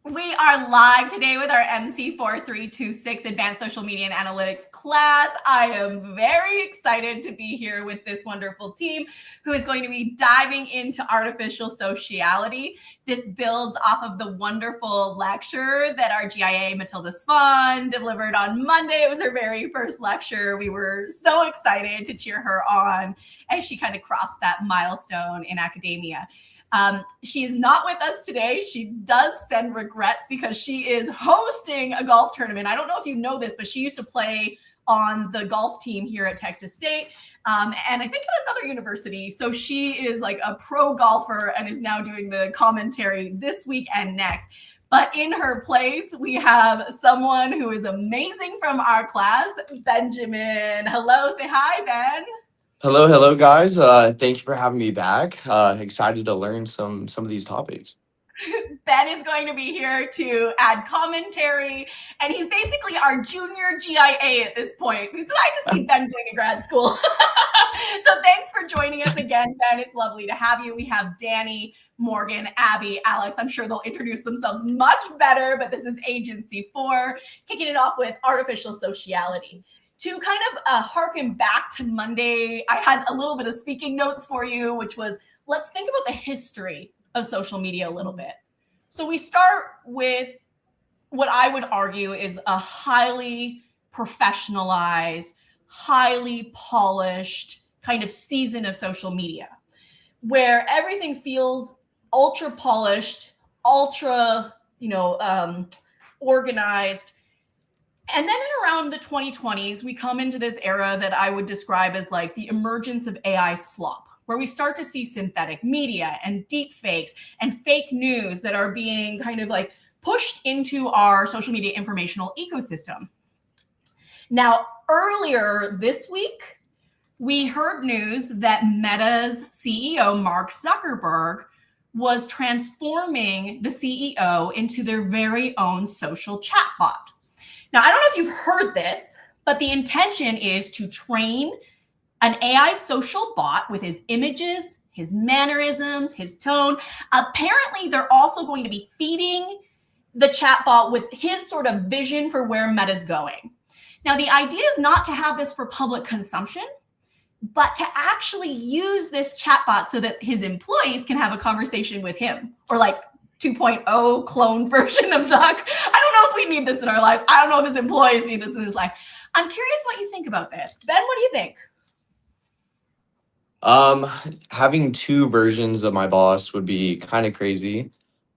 We are live today with our MC4326 Advanced Social Media and Analytics class. I am very excited to be here with this wonderful team who is going to be diving into artificial sociality. This builds off of the wonderful lecture that our GIA Matilda Swan delivered on Monday. It was her very first lecture. We were so excited to cheer her on as she kind of crossed that milestone in academia. She is not with us today. She does send regrets because she is hosting a golf tournament. I don't know if you know this, but she used to play on the golf team here at Texas State, and I think at another university. So she is like a pro golfer and is now doing the commentary this week and next. But in her place, we have someone who is amazing from our class, Benjamin. Hello, say hi, Ben. Hello, guys. Thank you for having me back. Excited to learn some of these topics. Ben is going to be here to add commentary, and he's basically our junior GIA at this point. It's nice to see Ben going to grad school. So thanks for joining us again, Ben. It's lovely to have you. We have Danny, Morgan, Abby, Alex. I'm sure they'll introduce themselves much better, but this is Agency 4, kicking it off with artificial sociality. To kind of harken back to Monday, I had a little bit of speaking notes for you, which was, let's think about the history of social media a little bit. So we start with what I would argue is a highly professionalized, highly polished kind of season of social media, where everything feels ultra polished, ultra, organized. And then in around the 2020s, we come into this era that I would describe as like the emergence of AI slop, where we start to see synthetic media and deep fakes and fake news that are being kind of like pushed into our social media informational ecosystem. Now, earlier this week, we heard news that Meta's CEO, Mark Zuckerberg, was transforming the CEO into their very own social chatbot. Now, I don't know if you've heard this, but the intention is to train an AI social bot with his images, his mannerisms, his tone. Apparently, they're also going to be feeding the chatbot with his sort of vision for where Meta's going. Now, the idea is not to have this for public consumption, but to actually use this chatbot so that his employees can have a conversation with him, or like 2.0 clone version of Zuck. I don't know if we need this in our lives. I don't know if his employees need this in his life. I'm curious what you think about this. Ben, what do you think? Having two versions of my boss would be kind of crazy.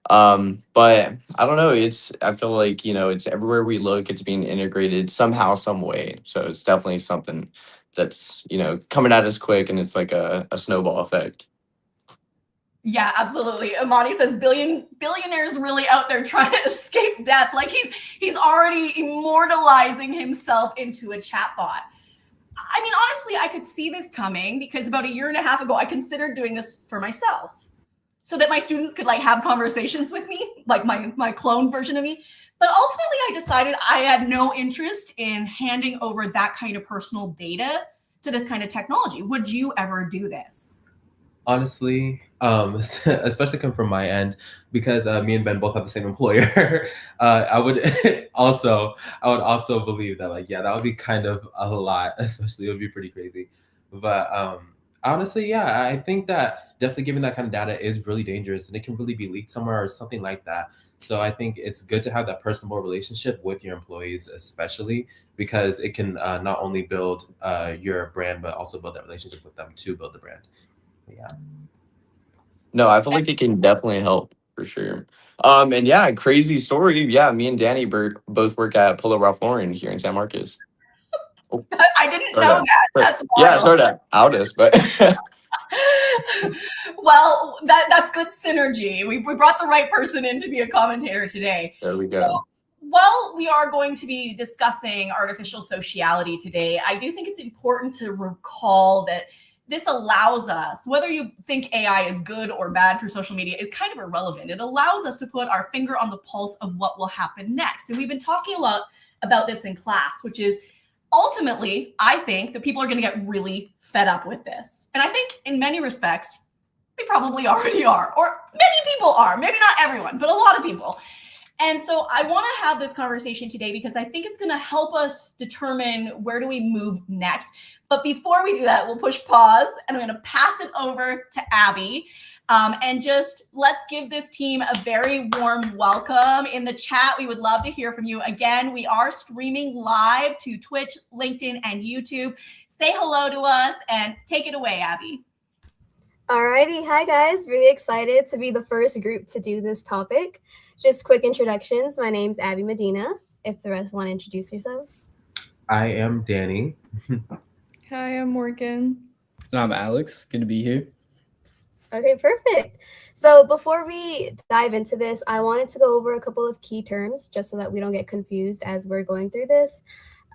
But I don't know. I feel like, it's everywhere we look, it's being integrated somehow, some way. So it's definitely something that's, coming at us quick, and it's like a snowball effect. Yeah, absolutely. Amani says billionaires really out there trying to escape death. Like he's already immortalizing himself into a chatbot. I mean, honestly, I could see this coming because about a year and a half ago, I considered doing this for myself so that my students could like have conversations with me, like my clone version of me. But ultimately, I decided I had no interest in handing over that kind of personal data to this kind of technology. Would you ever do this? Honestly, especially coming from my end, because me and Ben both have the same employer, I would also believe that, like, yeah, that would be kind of a lot. Especially, it would be pretty crazy. But honestly, yeah, I think that definitely giving that kind of data is really dangerous, and it can really be leaked somewhere or something like that. So I think it's good to have that personal relationship with your employees, especially because it can not only build your brand, but also build that relationship with them to build the brand. Yeah. No, I feel like it can definitely help for sure. And yeah, crazy story. Yeah, me and Danny both work at Polo Ralph Lauren here in San Marcos. Oh, I didn't know that. That's wild. Yeah, sort of out us, but well, that's good synergy. We brought the right person in to be a commentator today. there we go. So, while we are going to be discussing artificial sociality today, I do think it's important to recall that this allows us, whether you think AI is good or bad for social media, is kind of irrelevant. It allows us to put our finger on the pulse of what will happen next. And we've been talking a lot about this in class, which is ultimately, I think that people are going to get really fed up with this. And I think in many respects, we probably already are, or many people are, maybe not everyone, but a lot of people. And so I want to have this conversation today because I think it's going to help us determine where do we move next. But before we do that, we'll push pause and I'm going to pass it over to Abby. And just let's give this team a very warm welcome. In the chat, we would love to hear from you. Again, we are streaming live to Twitch, LinkedIn, and YouTube. Say hello to us and take it away, Abby. Alrighty, hi guys. Really excited to be the first group to do this topic. Just quick introductions. My name's Abby Medina, if the rest want to introduce yourselves. I am Danny. Hi, I'm Morgan. And I'm Alex. Good to be here. Okay, perfect. So before we dive into this, I wanted to go over a couple of key terms just so that we don't get confused as we're going through this.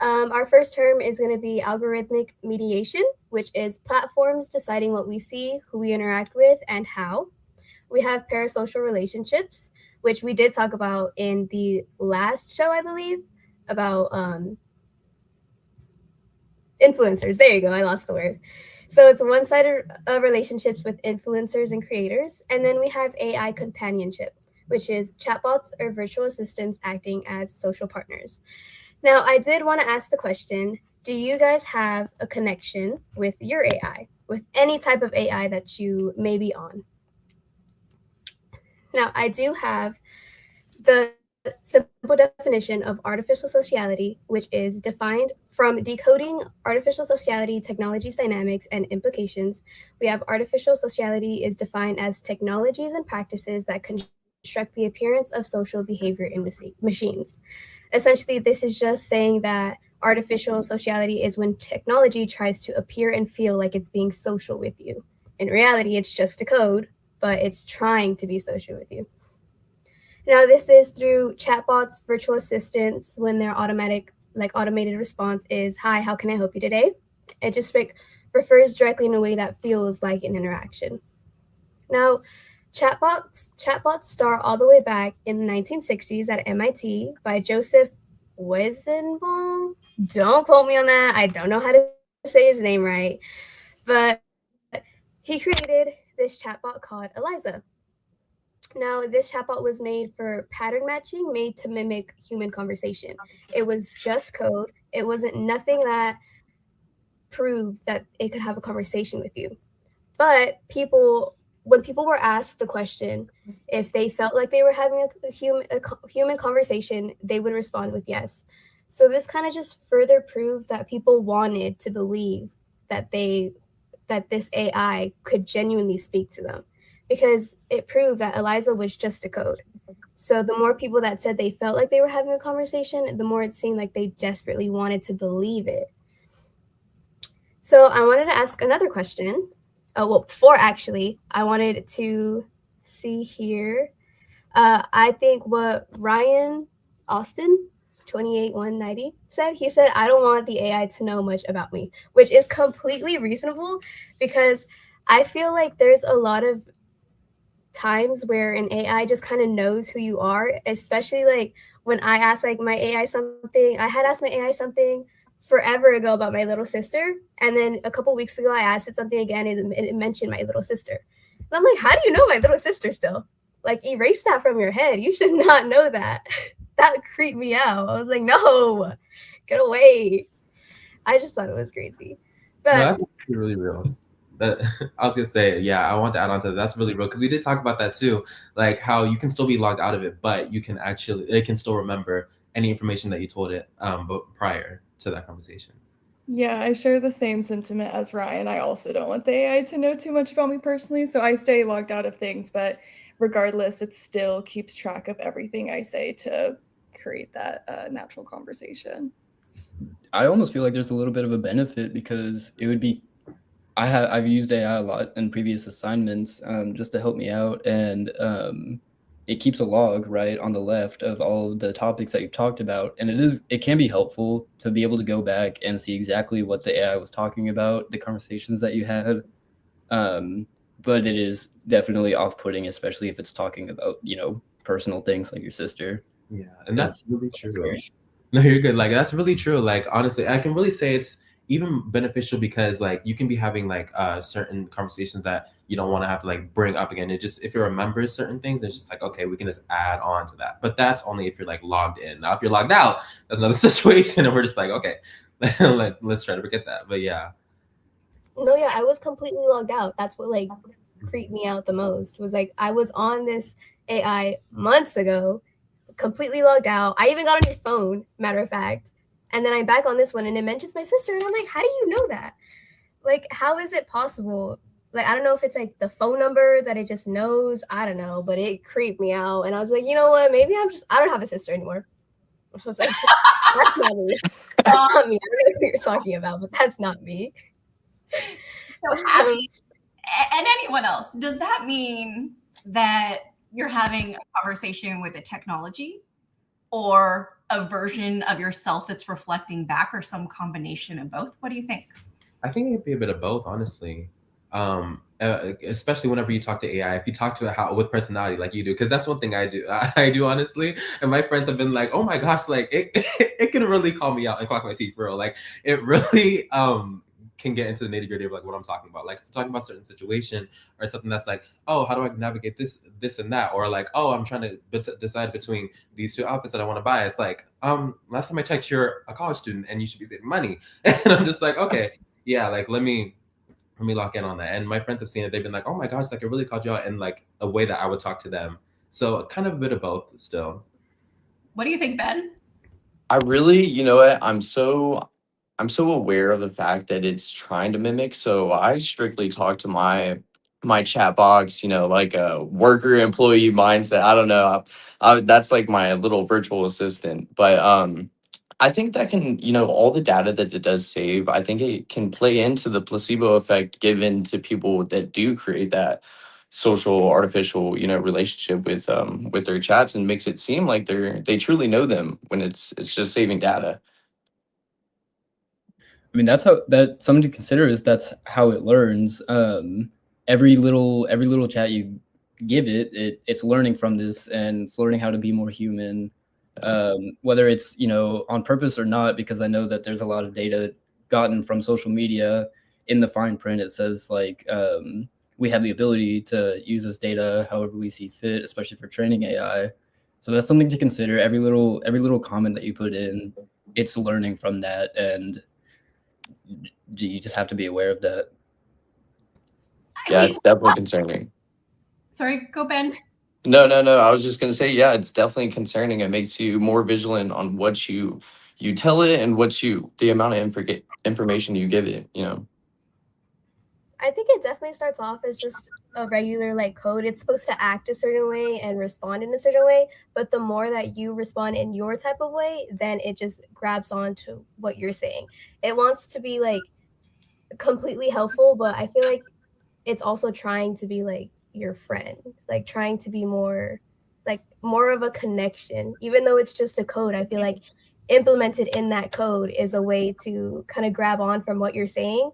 Our first term is going to be algorithmic mediation, which is platforms deciding what we see, who we interact with, and how. We have parasocial relationships, which we did talk about in the last show, I believe, about influencers. There you go. I lost the word. So it's one-sided relationships with influencers and creators. And then we have AI companionship, which is chatbots or virtual assistants acting as social partners. Now, I did want to ask the question, do you guys have a connection with your AI, with any type of AI that you may be on? Now, I do have the simple definition of artificial sociality, which is defined from decoding artificial sociality, technologies, dynamics, and implications. We have artificial sociality is defined as technologies and practices that construct the appearance of social behavior in machines. Essentially, this is just saying that artificial sociality is when technology tries to appear and feel like it's being social with you. In reality, it's just a code, but it's trying to be social with you. Now, this is through chatbots, virtual assistants, when their automated response is, "Hi, how can I help you today?" It just refers directly in a way that feels like an interaction. Now, chatbots start all the way back in the 1960s at MIT by Joseph Weizenbaum. Don't quote me on that. I don't know how to say his name right, but he created this chatbot called Eliza. Now, this chatbot was made for pattern matching, made to mimic human conversation. It was just code. It wasn't nothing that proved that it could have a conversation with you. But when people were asked the question, if they felt like they were having a human conversation, they would respond with yes. So this kind of just further proved that people wanted to believe that this AI could genuinely speak to them, because it proved that Eliza was just a code. So the more people that said they felt like they were having a conversation, the more it seemed like they desperately wanted to believe it. So I wanted to ask another question. Before actually, I wanted to see here. I think what Ryan Austin, 28190, said, he said, "I don't want the AI to know much about me," which is completely reasonable, because I feel like there's a lot of times where an AI just kind of knows who you are, especially like when I asked my AI something. I had asked my AI something forever ago about my little sister, and then a couple weeks ago I asked it something again, and it mentioned my little sister. And I'm like, how do you know my little sister still? Like, erase that from your head. You should not know that. That creeped me out. I was like, no, get away. I just thought it was crazy. But No, that's actually really real. That I was gonna say, yeah, I want to add on to that. That's really real, because we did talk about that too, like how you can still be logged out of it, but it can still remember any information that you told it but prior to that conversation. Yeah, I share the same sentiment as Ryan. I also don't want the AI to know too much about me personally, so I stay logged out of things, but regardless, it still keeps track of everything I say to create that natural conversation. I almost feel like there's a little bit of a benefit, because it would be, I've used AI a lot in previous assignments just to help me out, and it keeps a log right on the left of all of the topics that you've talked about, and it can be helpful to be able to go back and see exactly what the AI was talking about, the conversations that you had. But it is definitely off-putting, especially if it's talking about, personal things like your sister. Yeah, and that's really true. No, you're good. Like, that's really true. Like, honestly, I can really say even beneficial because like you can be having like certain conversations that you don't want to have to like bring up again. It just, if it remembers certain things, it's just like, okay, we can just add on to that. But that's only if you're like logged in. Now if you're logged out, that's another situation, and we're just like, okay, let's try to forget that. But yeah. No, yeah, I was completely logged out. That's what like creeped me out the most, was like I was on this AI months ago, completely logged out. I even got on his phone, matter of fact. And then I'm back on this one and it mentions my sister. And I'm like, how do you know that? Like, how is it possible? Like, I don't know if it's like the phone number that it just knows. I don't know, but it creeped me out. And I was like, you know what? Maybe I don't have a sister anymore. I was like, that's not me. That's not me. I don't know what you're talking about, but that's not me. So Abby, and anyone else, does that mean that you're having a conversation with a technology or a version of yourself that's reflecting back, or some combination of both? What do you think? I think it'd be a bit of both, honestly. Especially whenever you talk to AI, if you talk to it with personality like you do, because that's one thing I do. I do, honestly, and my friends have been like, "Oh my gosh, like it can really call me out and clock my teeth, for real. Like it really can get into the nitty gritty of like what I'm talking about. Like talking about certain situation or something that's like, oh, how do I navigate this and that, or like, oh, I'm trying to decide between these two outfits that I want to buy. It's like, last time I checked, you're a college student and you should be saving money, and I'm just like, okay, yeah, like let me lock in on that. And my friends have seen it. They've been like, oh my gosh, like it really called you out in like a way that I would talk to them. So kind of a bit of both still. What do you think, Ben? I really, you know what? I'm so aware of the fact that it's trying to mimic. So I strictly talk to my chat box, you know, like a worker employee mindset. I don't know. That's like my little virtual assistant. But I think that can, you know, all the data that it does save, I think it can play into the placebo effect given to people that do create that social artificial, you know, relationship with their chats, and makes it seem like they truly know them when it's just saving data. I mean, that's something to consider, is that's how it learns. Every little chat you give it's learning from this, and it's learning how to be more human. Whether it's, you know, on purpose or not, because I know that there's a lot of data gotten from social media. In the fine print, it says like we have the ability to use this data however we see fit, especially for training AI. So that's something to consider. Every little comment that you put in, it's learning from that, and you just have to be aware of that. Yeah, Wait, it's definitely concerning. sorry, go Ben. No, no, no. I was just gonna say, yeah, it's definitely concerning. It makes you more vigilant on what you tell it and the amount of information you give it, you know. I think it definitely starts off as just a regular like code. It's supposed to act a certain way and respond in a certain way, but the more that you respond in your type of way, then it just grabs on to what you're saying. It wants to be like completely helpful, but I feel like it's also trying to be like your friend, like trying to be more of a connection. Even though it's just a code, I feel like implemented in that code is a way to kind of grab on from what you're saying.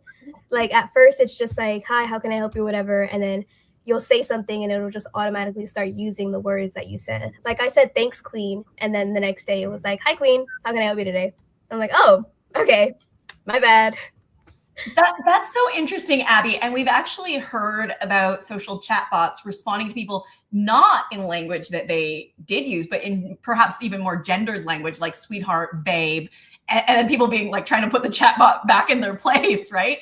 Like at first it's just like, hi, how can I help you, whatever, and then you'll say something and it'll just automatically start using the words that you said. Like I said, thanks, queen, and then the next day it was like, hi, queen, how can I help you today? I'm like, oh, okay, my bad. That's so interesting, Abby. And we've actually heard about social chatbots responding to people not in language that they did use, but in perhaps even more gendered language like sweetheart, babe, and then people being like trying to put the chatbot back in their place, right?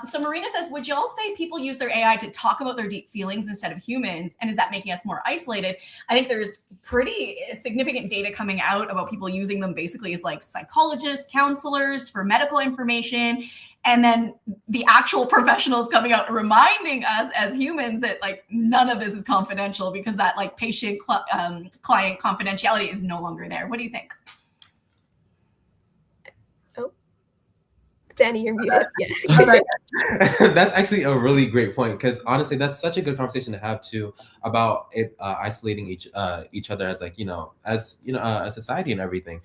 So Marina says, would y'all say people use their AI to talk about their deep feelings instead of humans? And is that making us more isolated? I think there's pretty significant data coming out about people using them basically as like psychologists, counselors for medical information. And then the actual professionals coming out and reminding us as humans that like none of this is confidential, because that like patient client confidentiality is no longer there. What do you think? Danny, you're muted. Yeah. That's actually a really great point, because honestly, that's such a good conversation to have too, about it isolating each other as like, a society and everything.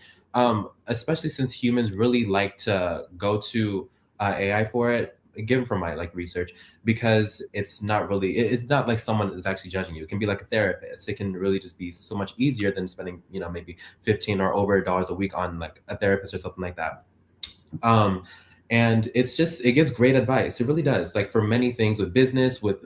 Especially since humans really like to go to AI for it, given from my like research, because it's not like someone is actually judging you. It can be like a therapist. It can really just be so much easier than spending, maybe $15 or over $1 a week on like a therapist or something like that. And it gives great advice. It really does, like for many things, with business, with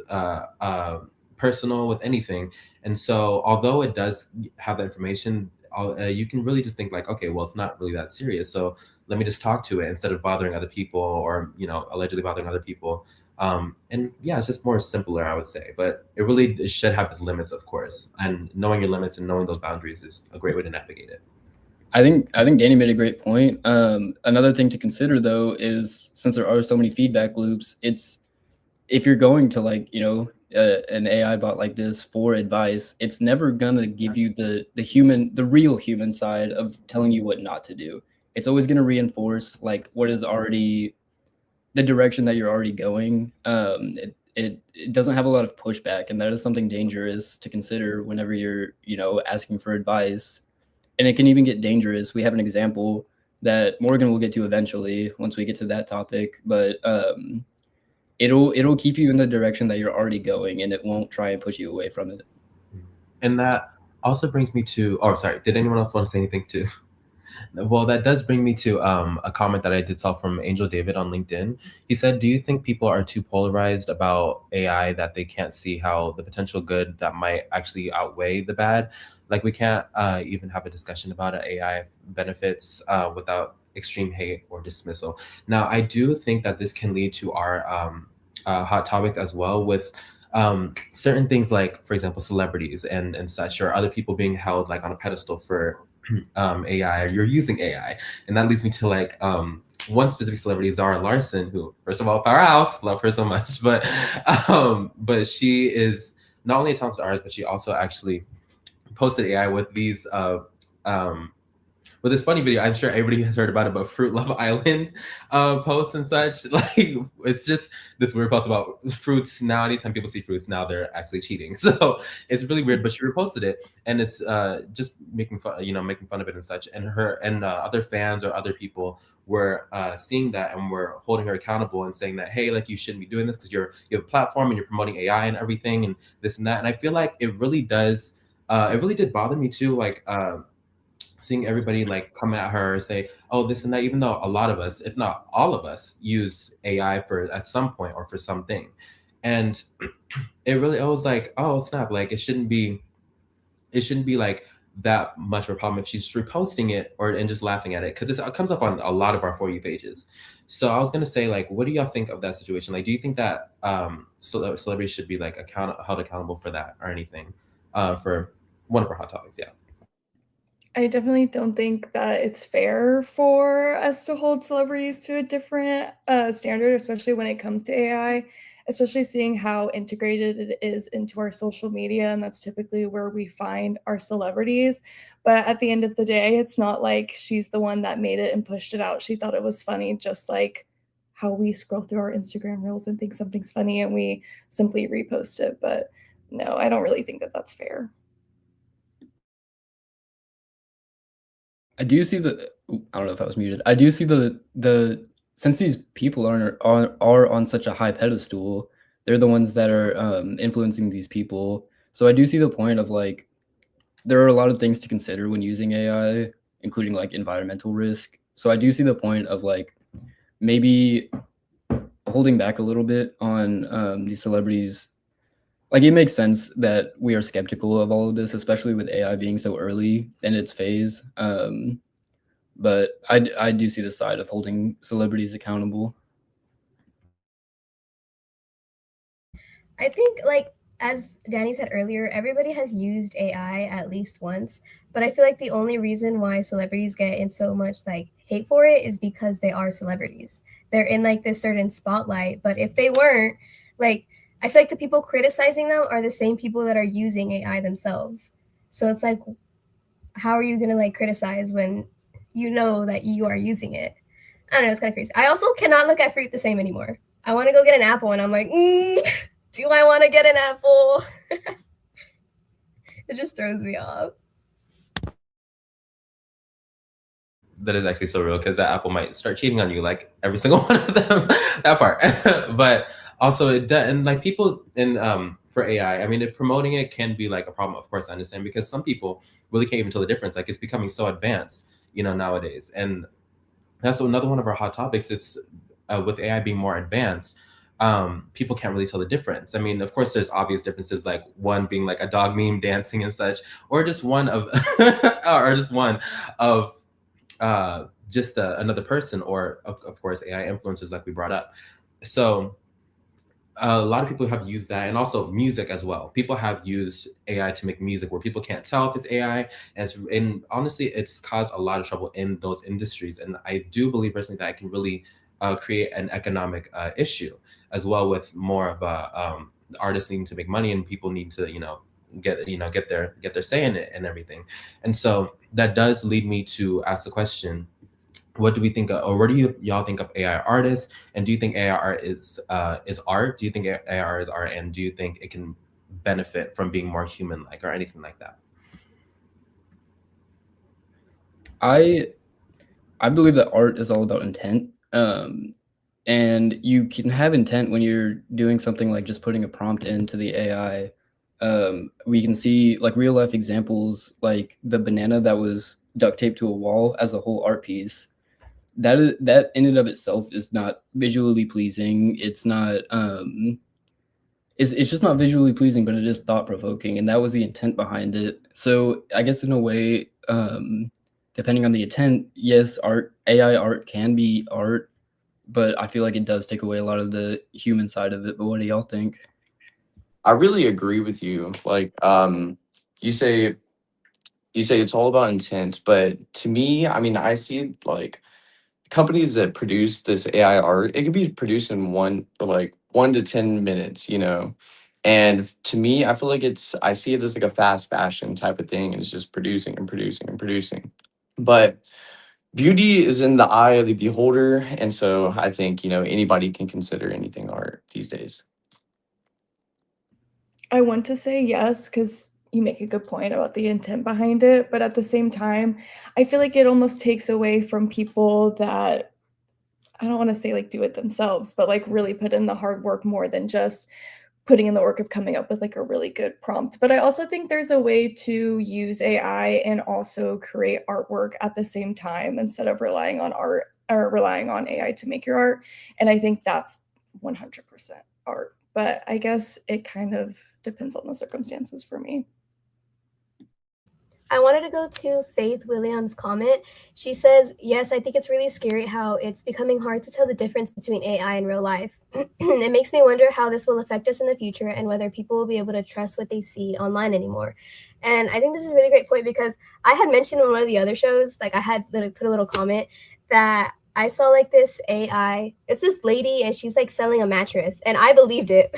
personal, with anything. And so although it does have that information, you can really just think like, okay, well, it's not really that serious, so let me just talk to it instead of bothering other people, or allegedly bothering other people. And yeah, it's just more simpler, I would say. But it should have its limits, of course, and knowing your limits and knowing those boundaries is a great way to navigate it. I think Danny made a great point. Another thing to consider though is, since there are so many feedback loops, it's, if you're going to an AI bot like this for advice, it's never gonna give you the real human side of telling you what not to do. It's always gonna reinforce like what is already the direction that you're already going. It doesn't have a lot of pushback, and that is something dangerous to consider whenever you're asking for advice. And it can even get dangerous. We have an example that Morgan will get to eventually once we get to that topic, but it'll keep you in the direction that you're already going, and it won't try and push you away from it. And that also brings me to, oh, sorry, did anyone else want to say anything too? Well, that does bring me to a comment that I did saw from Angel David on LinkedIn. He said, do you think people are too polarized about AI that they can't see how the potential good that might actually outweigh the bad? Like, we can't even have a discussion about AI benefits without extreme hate or dismissal. Now, I do think that this can lead to our hot topics as well, with certain things like, for example, celebrities and such, or other people being held like on a pedestal for AI, or you're using AI. And that leads me to like one specific celebrity, Zara Larson, who, first of all, powerhouse, love her so much, but she is not only a talented artist, but she also actually posted AI with these with this funny video. I'm sure everybody has heard about it, but Fruit Love Island posts and such. Like, it's just this weird post about fruits. Now, anytime people see fruits, now they're actually cheating. So it's really weird. But she reposted it, and it's just making fun, making fun of it and such. And her and other fans or other people were seeing that and were holding her accountable and saying that, hey, like, you shouldn't be doing this because you have a platform and you're promoting AI and everything and this and that. And I feel like it really does. It really did bother me too. Like, seeing everybody like come at her and say, oh, this and that, even though a lot of us, if not all of us, use AI at some point or for something. And it was like, oh snap, like it shouldn't be like that much of a problem if she's reposting it and just laughing at it, because it comes up on a lot of our For You pages. So I was gonna say, like, what do y'all think of that situation? Like, do you think that celebrities should be like held accountable for that or anything? For one of our hot topics, yeah. I definitely don't think that it's fair for us to hold celebrities to a different standard, especially when it comes to AI, especially seeing how integrated it is into our social media. And that's typically where we find our celebrities. But at the end of the day, it's not like she's the one that made it and pushed it out. She thought it was funny, just like how we scroll through our Instagram reels and think something's funny and we simply repost it. But no, I don't really think that that's fair. I do see I don't know if I was muted. I do see the since these people are on such a high pedestal, they're the ones that are influencing these people. So I do see the point of like, there are a lot of things to consider when using AI, including like environmental risk. So I do see the point of like maybe holding back a little bit on these celebrities. Like, it makes sense that we are skeptical of all of this, especially with AI being so early in its phase. But I do see the side of holding celebrities accountable. I think, like, as Danny said earlier, everybody has used AI at least once, but I feel like the only reason why celebrities get in so much like hate for it is because they are celebrities. They're in like this certain spotlight, but if they weren't, like, I feel like the people criticizing them are the same people that are using AI themselves. So it's like, how are you gonna like criticize when you know that you are using it? I don't know, it's kind of crazy. I also cannot look at fruit the same anymore. I want to go get an apple, and I'm like, do I want to get an apple? It just throws me off. That is actually so real, because that apple might start cheating on you, like every single one of them. That part. But also and like people in for AI, I mean, promoting it can be like a problem, of course, I understand, because some people really can't even tell the difference. Like, it's becoming so advanced, nowadays. And that's another one of our hot topics. It's with AI being more advanced, people can't really tell the difference. I mean, of course, there's obvious differences, like one being like a dog meme dancing and such, or just one of, or just one of just another person, or of course AI influencers like we brought up. So a lot of people have used that, and also music as well. People have used AI to make music where people can't tell if it's AI, and honestly, it's caused a lot of trouble in those industries. And I do believe personally that it can really create an economic issue as well, with more of artists needing to make money, and people need to get their say in it and everything. And so that does lead me to ask the question: what do we think, or what do y'all think of AI artists? And do you think AI art is art? Do you think AI art is art? And do you think it can benefit from being more human-like or anything like that? I believe that art is all about intent. And you can have intent when you're doing something like just putting a prompt into the AI. We can see like real life examples, like the banana that was duct taped to a wall as a whole art piece. That in and of itself is not visually pleasing. It's not it's just not visually pleasing, but it is thought provoking, and that was the intent behind it. So I guess in a way, depending on the intent, yes, AI art can be art, but I feel like it does take away a lot of the human side of it. But what do y'all think? I really agree with you. Like, you say it's all about intent, but to me, I mean, I see like companies that produce this AI art, it can be produced in 1 to 10 minutes, And to me, I feel like I see it as like a fast fashion type of thing. And it's just producing and producing and producing. But beauty is in the eye of the beholder. And so I think, anybody can consider anything art these days. I want to say yes, because you make a good point about the intent behind it. But at the same time, I feel like it almost takes away from people that, I don't want to say like do it themselves, but like really put in the hard work more than just putting in the work of coming up with like a really good prompt. But I also think there's a way to use AI and also create artwork at the same time instead of relying on art or relying on AI to make your art. And I think that's 100% art. But I guess it kind of depends on the circumstances for me. I wanted to go to Faith Williams' comment. She says, yes, I think it's really scary how it's becoming hard to tell the difference between AI and real life. It makes me wonder how this will affect us in the future and whether people will be able to trust what they see online anymore. And I think this is a really great point, because I had mentioned on one of the other shows, like I had put a little comment that I saw like this AI, it's this lady and she's like selling a mattress, and I believed it.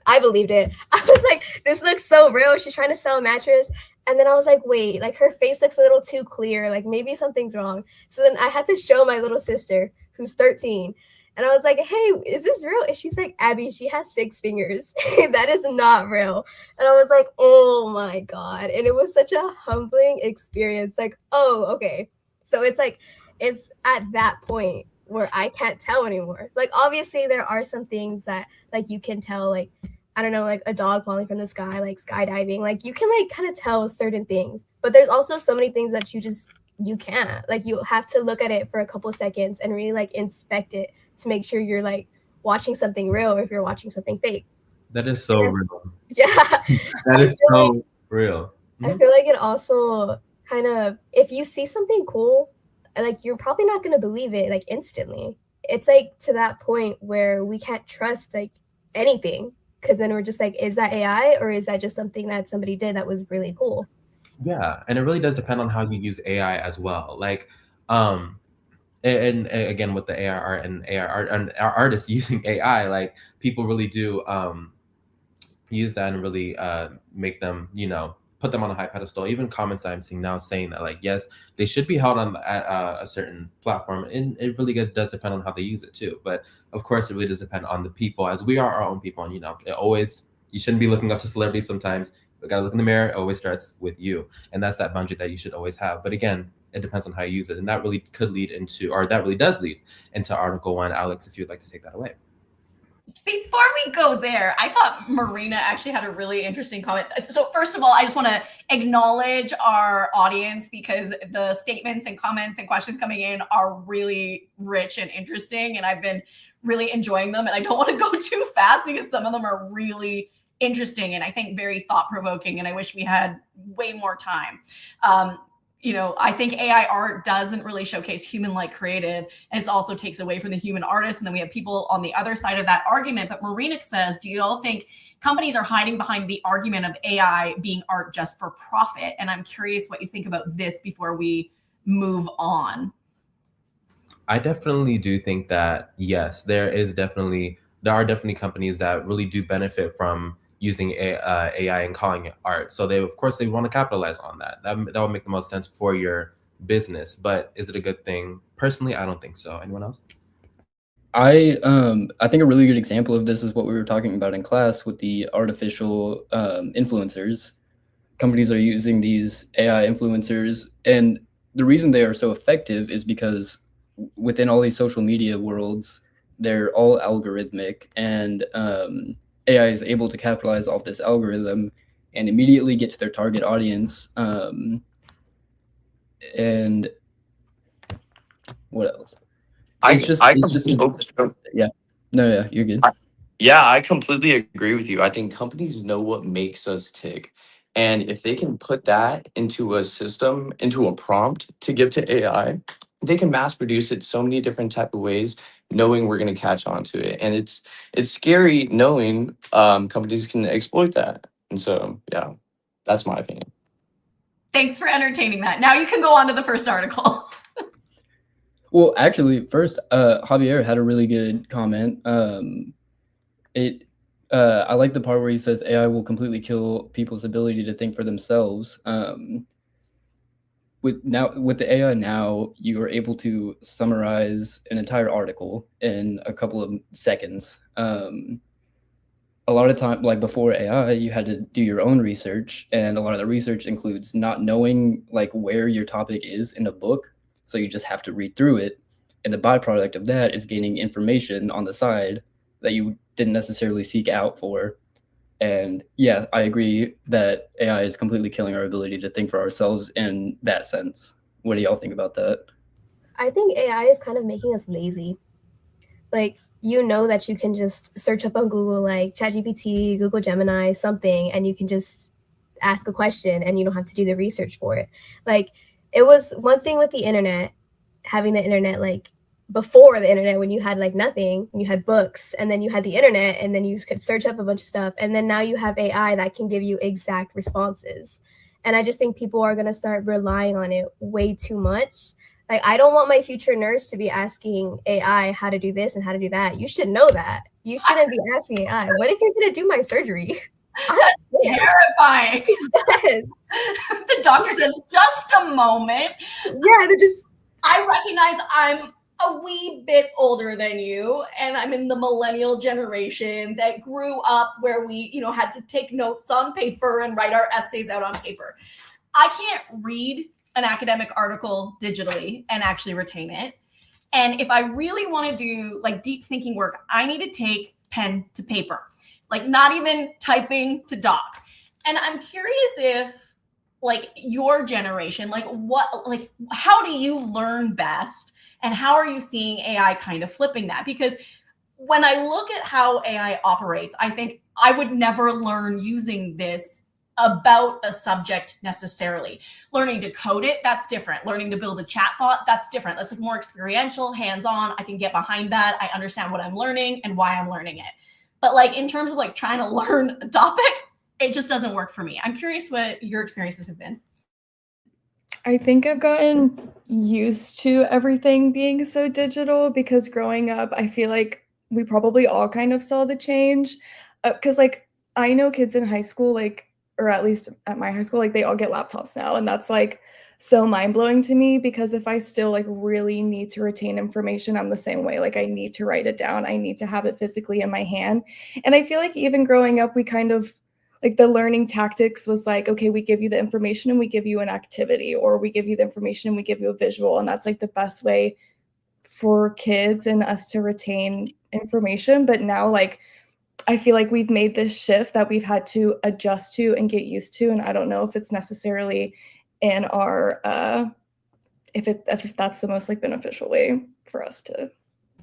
I believed it. I was like, this looks so real. She's trying to sell a mattress. And then I was like, wait, like her face looks a little too clear. Like maybe something's wrong. So then I had to show my little sister, who's 13. And I was like, hey, is this real? And she's like, Abby, she has 6 fingers. That is not real. And I was like, oh my God. And it was such a humbling experience. Like, oh, okay. So it's like, it's at that point where I can't tell anymore. Like, obviously there are some things that like you can tell, like, I don't know, like a dog falling from the sky, like skydiving, like you can like kind of tell certain things, but there's also so many things that you can't, like you have to look at it for a couple of seconds and really like inspect it to make sure you're like watching something real or if you're watching something fake. That is so real. Yeah. That is so real. I feel like it also kind of, if you see something cool, like you're probably not going to believe it like instantly. It's like to that point where we can't trust like anything, because then we're just like, is that AI or is that just something that somebody did that was really cool? Yeah, and it really does depend on how you use AI as well. Like, and again with the AI art and AI art and our artists using AI, like people really do use that and really make them, put them on a high pedestal. Even comments I'm seeing now saying that, like, yes, they should be held on at a certain platform, and it really does depend on how they use it too. But of course, it really does depend on the people, as we are our own people, and you shouldn't be looking up to celebrities. Sometimes you gotta look in the mirror. It always starts with you, and that's that boundary that you should always have. But again, it depends on how you use it, and that really could lead into, or that really does lead into Article 1. Alex, if you'd like to take that away. Before we go there, I thought Marina actually had a really interesting comment. So first of all, I just want to acknowledge our audience because the statements and comments and questions coming in are really rich and interesting, and I've been really enjoying them. And I don't want to go too fast because some of them are really interesting and I think very thought-provoking, and I wish we had way more time. I think AI art doesn't really showcase human-like creative, and it also takes away from the human artist. And then we have people on the other side of that argument. But Marina says, do you all think companies are hiding behind the argument of AI being art just for profit? And I'm curious what you think about this before we move on. I definitely do think that, yes, there are definitely companies that really do benefit from using AI and calling it art. So of course they want to capitalize on that. That would make the most sense for your business. But is it a good thing? Personally, I don't think so. Anyone else? I think a really good example of this is what we were talking about in class with the artificial influencers. Companies are using these AI influencers, and the reason they are so effective is because within all these social media worlds, they're all algorithmic, and AI is able to capitalize off this algorithm and immediately get to their target audience. And what else? Yeah. No, yeah, you're good. Yeah, I completely agree with you. I think companies know what makes us tick. And if they can put that into a system, into a prompt to give to AI, they can mass produce it so many different type of ways, knowing we're going to catch on to it. And it's scary knowing companies can exploit that. And so, yeah, that's my opinion. Thanks for entertaining that. Now you can go on to the first article. Well, actually, first, Javier had a really good comment. I like the part where he says AI will completely kill people's ability to think for themselves. With the AI now, you are able to summarize an entire article in a couple of seconds. A lot of time, like before AI, you had to do your own research, and a lot of the research includes not knowing like where your topic is in a book, so you just have to read through it. And the byproduct of that is gaining information on the side that you didn't necessarily seek out for. And yeah, I agree that AI is completely killing our ability to think for ourselves in that sense. What do y'all think about that? I think AI is kind of making us lazy. Like, you know that you can just search up on Google, like ChatGPT, Google Gemini, something, and you can just ask a question and you don't have to do the research for it. Like, it was one thing with the internet, having the internet, like before the internet, when you had like nothing, you had books, and then you had the internet, and then you could search up a bunch of stuff. And then now you have AI that can give you exact responses. And I just think people are going to start relying on it way too much. Like, I don't want my future nurse to be asking AI how to do this and how to do that. You should know that. You shouldn't be asking AI. What if you're going to do my surgery? That's terrifying. Yes. The doctor says, just a moment. Yeah, I recognize I'm a wee bit older than you, and I'm in the millennial generation that grew up where we, had to take notes on paper and write our essays out on paper. I can't read an academic article digitally and actually retain it. And if I really want to do like deep thinking work, I need to take pen to paper, like not even typing to doc. And I'm curious if like your generation, how do you learn best? And how are you seeing AI kind of flipping that? Because when I look at how AI operates, I think I would never learn using this about a subject necessarily. Learning to code it, that's different. Learning to build a chatbot, that's different. That's like more experiential, hands-on. I can get behind that. I understand what I'm learning and why I'm learning it. But like in terms of like trying to learn a topic, it just doesn't work for me. I'm curious what your experiences have been. I think I've gotten used to everything being so digital because growing up, I feel like we probably all kind of saw the change. Because like I know kids in high school, like, or at least at my high school, like they all get laptops now. And that's like so mind blowing to me because if I still like really need to retain information, I'm the same way. Like I need to write it down. I need to have it physically in my hand. And I feel like even growing up, we kind of like the learning tactics was like, okay, we give you the information and we give you an activity, or we give you the information and we give you a visual. And that's like the best way for kids and us to retain information, but now like I feel like we've made this shift that we've had to adjust to and get used to, and I don't know if it's necessarily in our if that's the most like beneficial way for us to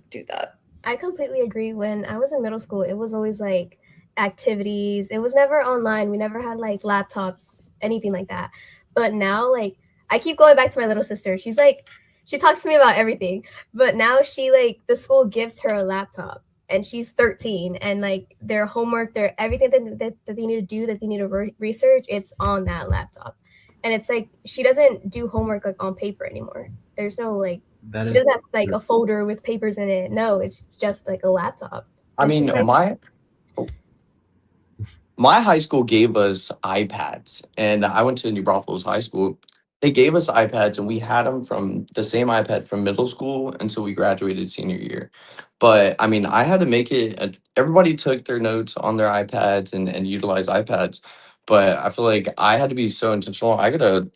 do that. I completely agree. When I was in middle school, it was always like activities. It was never online. We never had like laptops, anything like that. But now, like, I keep going back to my little sister. She's like, she talks to me about everything. But now she like the school gives her a laptop, and she's 13, and like their homework, their everything that they need to do, that they need to research, it's on that laptop. And it's like she doesn't do homework like on paper anymore. There's no like That she is doesn't have like true. a folder with papers in it. No, it's just like a laptop. I It's mean, just like my high school gave us iPads, and I went to New Braunfels High School. They gave us iPads, and we had them from the same iPad from middle school until we graduated senior year. But I mean, I had to make it. Everybody took their notes on their iPads and utilized iPads. But I feel like I had to be so intentional. I got a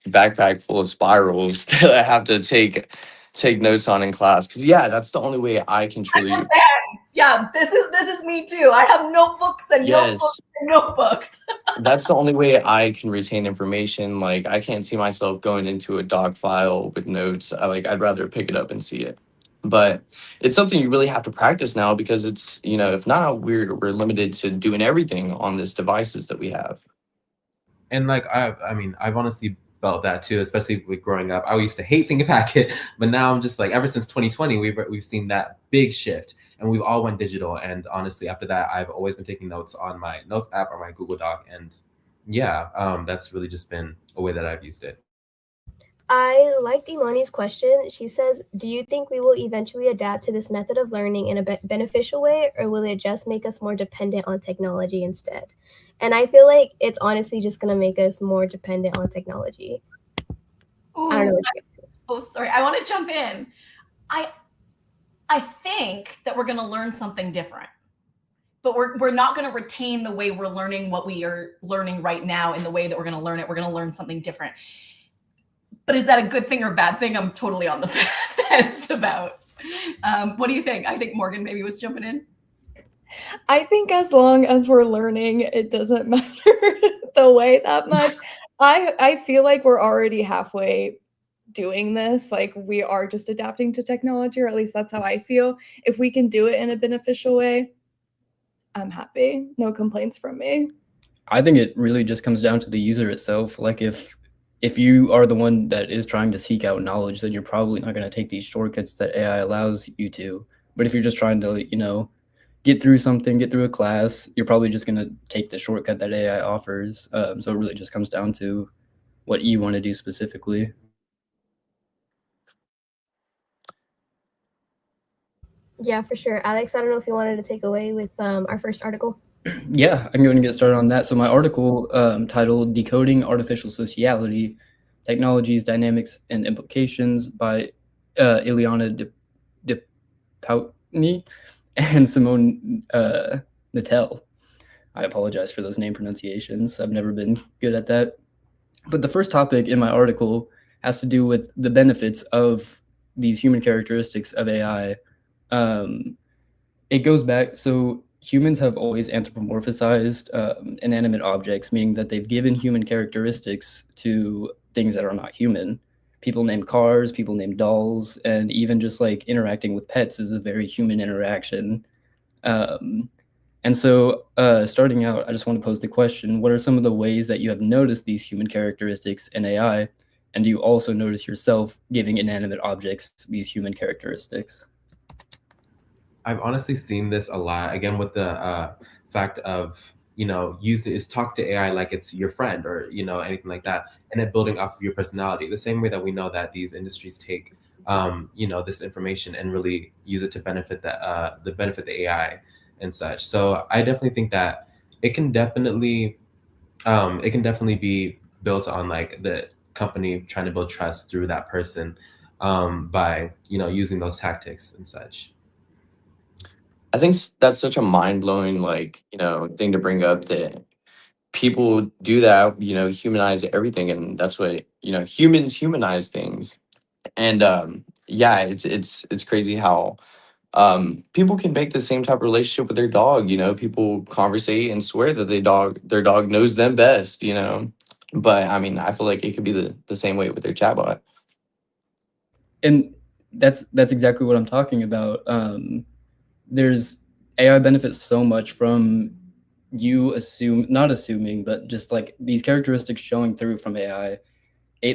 backpack full of spirals that I have to take notes on in class. Because yeah, that's the only way I can truly. Yeah, this is me too. I have notebooks and notebooks Yes. and notebooks. That's the only way I can retain information. Like I can't see myself going into a doc file with notes. I'd rather pick it up and see it. But it's something you really have to practice now because it's, if not, we're limited to doing everything on this devices that we have. And like I mean, I've honestly felt that too, especially with growing up. I used to hate Think Packet, but now I'm just like, ever since 2020, we've seen that big shift, and we've all went digital. And honestly, after that, I've always been taking notes on my notes app or my Google Doc, and yeah, that's really just been a way that I've used it. I liked Imani's question. She says, "Do you think we will eventually adapt to this method of learning in a beneficial way, or will it just make us more dependent on technology instead?" And I feel like it's honestly just gonna make us more dependent on technology. Ooh, I don't know. oh, sorry. I want to jump in. I think that we're going to learn something different, but we're not going to retain the way we're learning what we are learning right now in the way that we're going to learn it. We're going to learn something different. But is that a good thing or bad thing? I'm totally on the fence about. What do you think? I think Morgan maybe was jumping in. I think as long as we're learning, it doesn't matter the way that much. I feel like we're already halfway doing this. Like we are just adapting to technology, or at least that's how I feel. If we can do it in a beneficial way, I'm happy. No complaints from me. I think it really just comes down to the user itself. Like if you are the one that is trying to seek out knowledge, then you're probably not going to take these shortcuts that AI allows you to. But if you're just trying to, get through something, get through a class, you're probably just going to take the shortcut that AI offers. So it really just comes down to what you want to do specifically. Yeah, for sure. Alex, I don't know if you wanted to take away with our first article. Yeah, I'm going to get started on that. So my article titled "Decoding Artificial Sociality: Technologies, Dynamics, and Implications" by Ileana DePoutney and Simone Nattel. I apologize for those name pronunciations. I've never been good at that. But the first topic in my article has to do with the benefits of these human characteristics of AI. It goes back, so humans have always anthropomorphized inanimate objects, meaning that they've given human characteristics to things that are not human. People name cars, people name dolls, and even just like interacting with pets is a very human interaction. And so starting out, I just want to pose the question, what are some of the ways that you have noticed these human characteristics in AI? And do you also notice yourself giving inanimate objects these human characteristics? I've honestly seen this a lot, again, with the fact of, talk to AI like it's your friend or, anything like that, and it building off of your personality. The same way that we know that these industries take, this information and really use it to benefit the AI and such. So I definitely think that it can definitely be built on like the company trying to build trust through that person by, using those tactics and such. I think that's such a mind-blowing, thing to bring up that people do that, humanize everything, and that's what, humans humanize things. And yeah, it's crazy how people can make the same type of relationship with their dog. People conversate and swear that their dog knows them best. But I mean, I feel like it could be the same way with their chatbot. And that's exactly what I'm talking about. There's AI benefits so much from you not assuming, but just like these characteristics showing through from AI.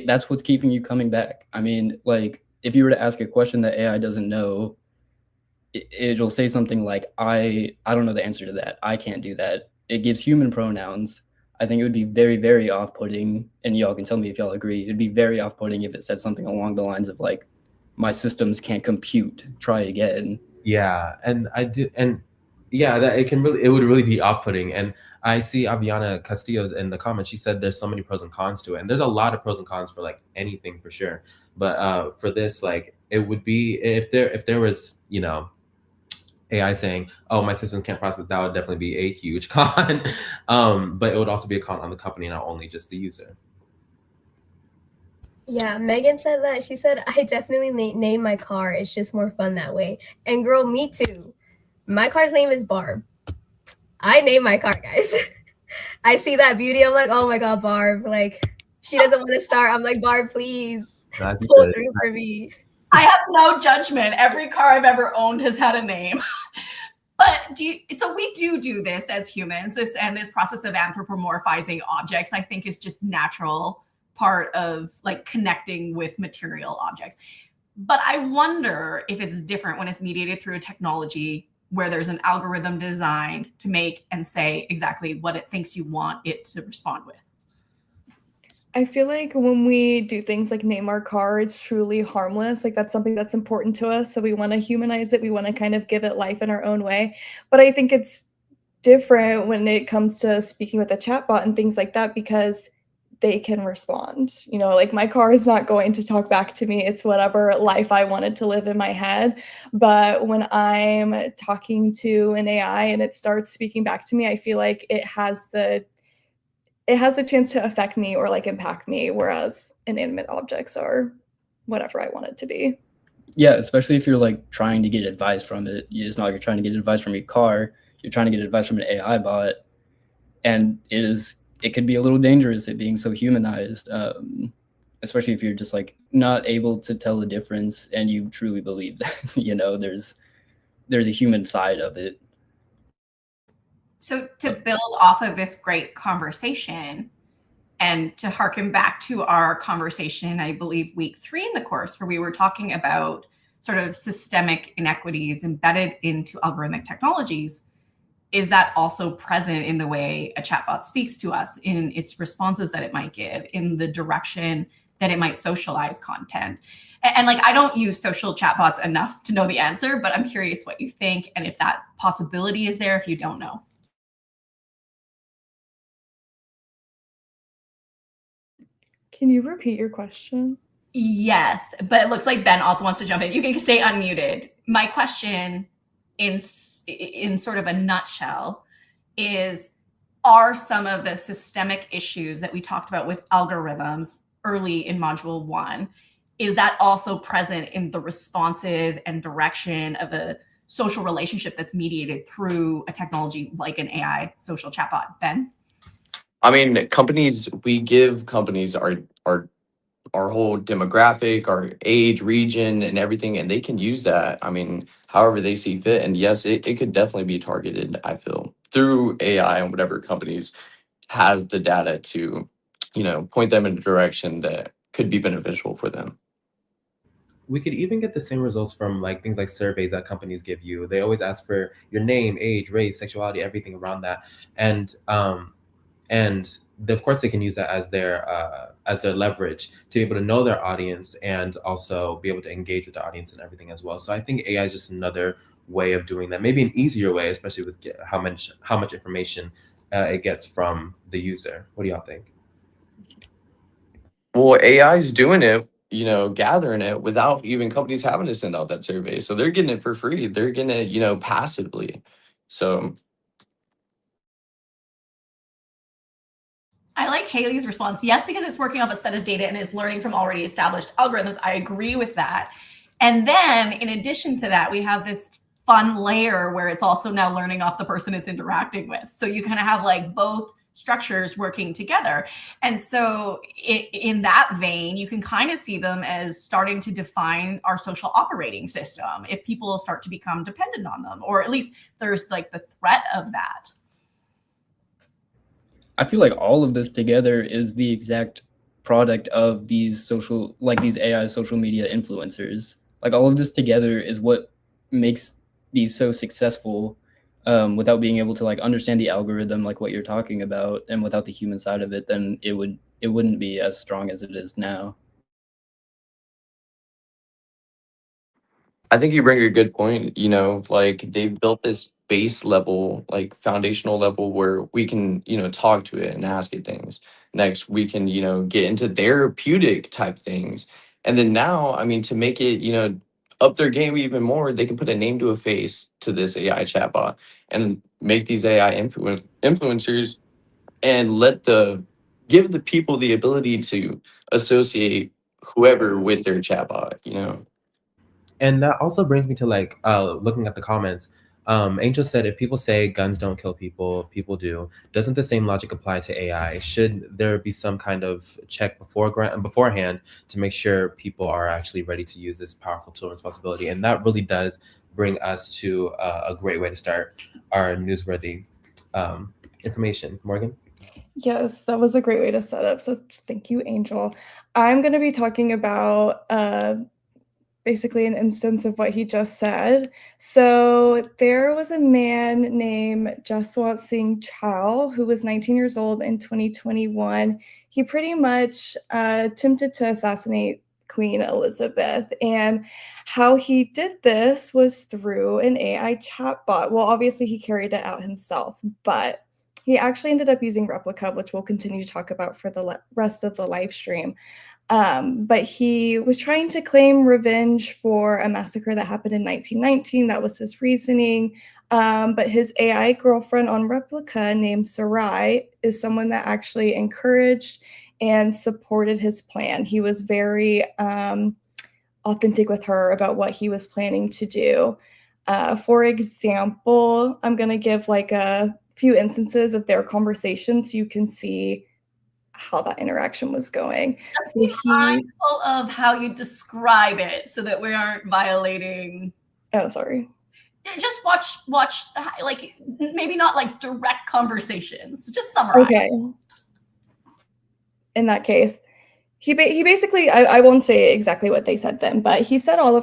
That's what's keeping you coming back. I mean, like if you were to ask a question that AI doesn't know, it'll say something like, I don't know the answer to that. I can't do that. It gives human pronouns. I think it would be very, very off-putting, and y'all can tell me if y'all agree. It'd be very off-putting if it said something along the lines of like, my systems can't compute, try again. Yeah, and I do, and yeah, that it would really be off-putting. And I see Aviana Castillo's in the comments. She said there's so many pros and cons to it, and there's a lot of pros and cons for like anything for sure. But for this, like, it would be if there was AI saying, "Oh, my system can't process," that would definitely be a huge con. But it would also be a con on the company, not only just the user. Yeah, Megan said that. She said, I definitely name my car. It's just more fun that way. And girl, me too. My car's name is Barb. I name my car, guys. I see that beauty. I'm like, oh my God, Barb. Like, she doesn't want to start. I'm like, Barb, please pull through for me. I have no judgment. Every car I've ever owned has had a name. But so we do this as humans, this process of anthropomorphizing objects, I think, is just natural part of like connecting with material objects. But I wonder if it's different when it's mediated through a technology where there's an algorithm designed to make and say exactly what it thinks you want it to respond with. I feel like when we do things like name our car, it's truly harmless. Like that's something that's important to us. So we want to humanize it. We want to kind of give it life in our own way. But I think it's different when it comes to speaking with a chatbot and things like that, because they can respond. Like my car is not going to talk back to me. It's whatever life I wanted to live in my head. But when I'm talking to an AI and it starts speaking back to me, I feel like it has a chance to affect me or like impact me, whereas inanimate objects are whatever I want it to be. Yeah, especially if you're like trying to get advice from it. It's not like you're trying to get advice from your car. You're trying to get advice from an AI bot, and it could be a little dangerous, it being so humanized, especially if you're just like not able to tell the difference and you truly believe that there's a human side of it. So to build off of this great conversation and to harken back to our conversation, I believe week 3 in the course, where we were talking about sort of systemic inequities embedded into algorithmic technologies, is that also present in the way a chatbot speaks to us, in its responses that it might give, in the direction that it might socialize content? And like, I don't use social chatbots enough to know the answer, but I'm curious what you think and if that possibility is there if you don't know. Can you repeat your question? Yes, but it looks like Ben also wants to jump in. You can stay unmuted. My question in sort of a nutshell is, are some of the systemic issues that we talked about with algorithms early in module 1, is that also present in the responses and direction of a social relationship that's mediated through a technology like an AI social chatbot? Ben? I mean, we give companies our whole demographic, our age, region, and everything, and they can use that, I mean, however they see fit. And yes, it could definitely be targeted, I feel, through AI, and whatever companies has the data to, point them in a direction that could be beneficial for them. We could even get the same results from like things like surveys that companies give you. They always ask for your name, age, race, sexuality, everything around that. And of course they can use that as their leverage to be able to know their audience and also be able to engage with the audience and everything as well. So I think AI is just another way of doing that, maybe an easier way, especially with how much information it gets from the user. What do y'all think? Well, AI is doing it, gathering it without even companies having to send out that survey. So they're getting it for free. They're getting it, passively. So I like Haley's response. Yes, because it's working off a set of data and is learning from already established algorithms. I agree with that. And then in addition to that, we have this fun layer where it's also now learning off the person it's interacting with. So you kind of have like both structures working together. And so in that vein, you can kind of see them as starting to define our social operating system if people start to become dependent on them, or at least there's like the threat of that. I feel like all of this together is the exact product of these these AI social media influencers. Like all of this together is what makes these so successful, without being able to like understand the algorithm, like what you're talking about, and without the human side of it, then it wouldn't be as strong as it is now. I think you bring a good point. Like they've built this base level, like foundational level where we can, talk to it and ask it things. Next, we can, get into therapeutic type things. And then now, I mean, to make it, up their game even more, they can put a name to a face to this AI chatbot and make these AI influencers and give the people the ability to associate whoever with their chatbot. And that also brings me to like looking at the comments. Angel said, if people say guns don't kill people, people do. Doesn't the same logic apply to AI? Should there be some kind of check beforehand to make sure people are actually ready to use this powerful tool and responsibility? And that really does bring us to a great way to start our newsworthy information. Morgan? Yes, that was a great way to set up. So thank you, Angel. I'm going to be talking about basically an instance of what he just said. So there was a man named Jaswant Singh Chau who was 19 years old in 2021. He pretty much attempted to assassinate Queen Elizabeth. And how he did this was through an AI chatbot. Well, obviously he carried it out himself, but he actually ended up using Replica, which we'll continue to talk about for the rest of the live stream. But he was trying to claim revenge for a massacre that happened in 1919. That was his reasoning. But his AI girlfriend on Replica named Sarai is someone that actually encouraged and supported his plan. He was very authentic with her about what he was planning to do. For example, I'm going to give like a few instances of their conversations so you can see how that interaction was going. Just be mindful of how you describe it so that we aren't violating. Oh, sorry. Just watch like maybe not like direct conversations. Just summarize. Okay. In that case, he basically, I won't say exactly what they said then, but he said all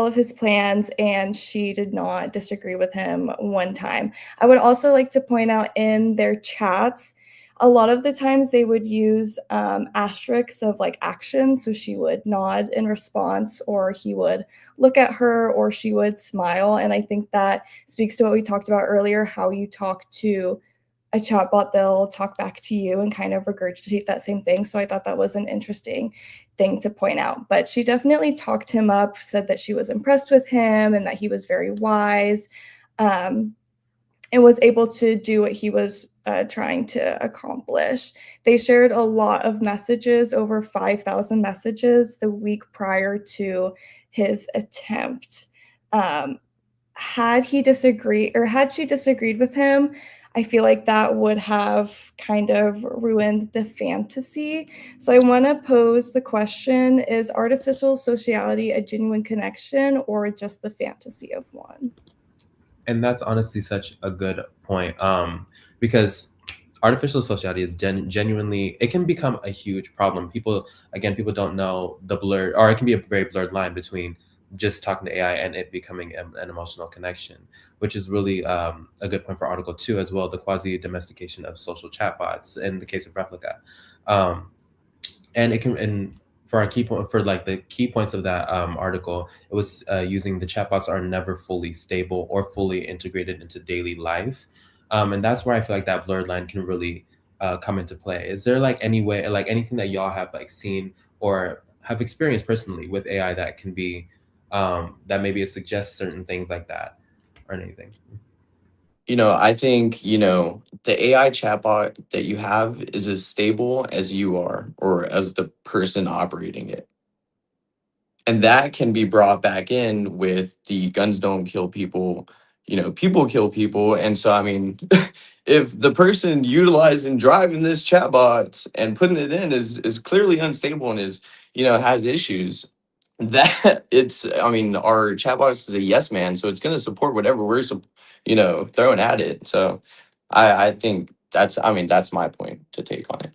of his plans, and she did not disagree with him one time. I would also like to point out in their chats, a lot of the times they would use asterisks of like action. So she would nod in response, or he would look at her, or she would smile. And I think that speaks to what we talked about earlier, how you talk to a chatbot, they'll talk back to you and kind of regurgitate that same thing. So I thought that was an interesting thing to point out. But she definitely talked him up, said that she was impressed with him and that he was very wise, and was able to do what he was trying to accomplish. They shared a lot of messages, over 5,000 messages the week prior to his attempt. Had she disagreed with him, I feel like that would have kind of ruined the fantasy. So I want to pose the question, is artificial sociality a genuine connection or just the fantasy of one? And that's honestly such a good point, because artificial sociality is genuinely, it can become a huge problem. People don't know the blur, or it can be a very blurred line between just talking to AI and it becoming an emotional connection, which is really a good point for Article 2 as well, the quasi-domestication of social chatbots in the case of Replica. And it can, and for our key point, for like the key points of that article, it was using the chatbots are never fully stable or fully integrated into daily life. And that's where I feel like that blurred line can really come into play. Is there like any way, like anything that y'all have like seen or have experienced personally with AI that can be, that maybe it suggests certain things like that or anything? I think, the AI chatbot that you have is as stable as you are or as the person operating it. and that can be brought back in with the guns don't kill people, people kill people. And so, I mean, if the person utilizing driving this chatbot and putting it in is clearly unstable and has issues, that I mean, our chatbot is a yes man, so it's going to support whatever we're throwing at it. So I think that's my point to take on it.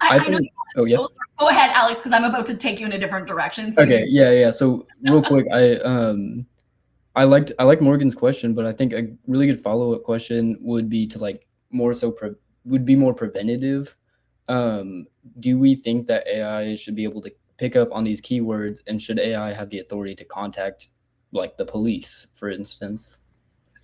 I know. think. Oh yeah. Go ahead, Alex, because I'm about to take you in a different direction. So Okay. Yeah. So real quick, I liked Morgan's question, but I think a really good follow up question would be to like would be more preventative. Do we think that AI should be able to pick up on these keywords, and should AI have the authority to contact like the police, for instance?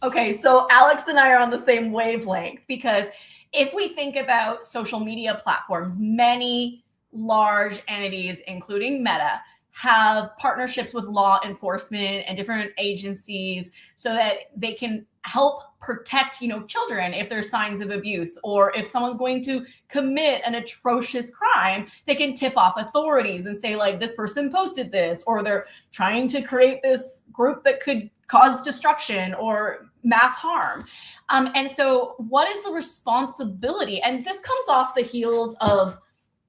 Okay, so Alex and I are on the same wavelength, because if we think about social media platforms, many large entities, including Meta, have partnerships with law enforcement and different agencies so that they can help protect, children if there's signs of abuse, or if someone's going to commit an atrocious crime, they can tip off authorities and say, like, this person posted this, or they're trying to create this group that could cause destruction or mass harm. And so what is the responsibility? And this comes off the heels of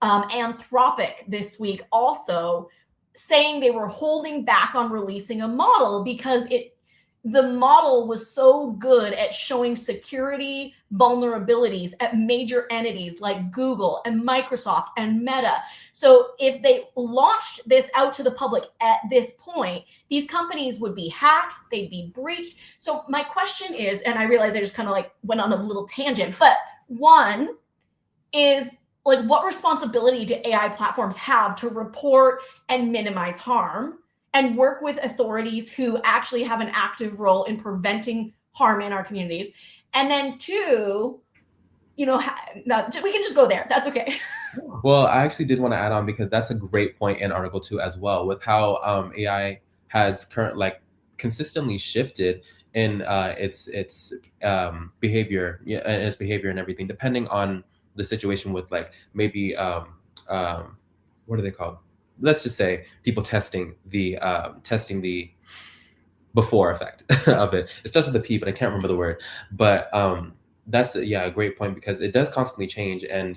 Anthropic this week also saying they were holding back on releasing a model because the model was so good at showing security vulnerabilities at major entities like Google and Microsoft and Meta. So if they launched this out to the public at this point, these companies would be hacked, they'd be breached. So my question is, and I realize I just kind of like went on a little tangent, but one is, like, what responsibility do AI platforms have to report and minimize harm and work with authorities who actually have an active role in preventing harm in our communities? And then two, we can just go there. That's okay. Well, I actually did want to add on, because that's a great point in Article 2 as well, with how AI has consistently shifted in its behavior, and its behavior and everything, depending on the situation with, like, maybe what are they called? Let's just say people testing the before effect of it. It starts with a P, but I can't remember the word. But that's a great point, because it does constantly change, and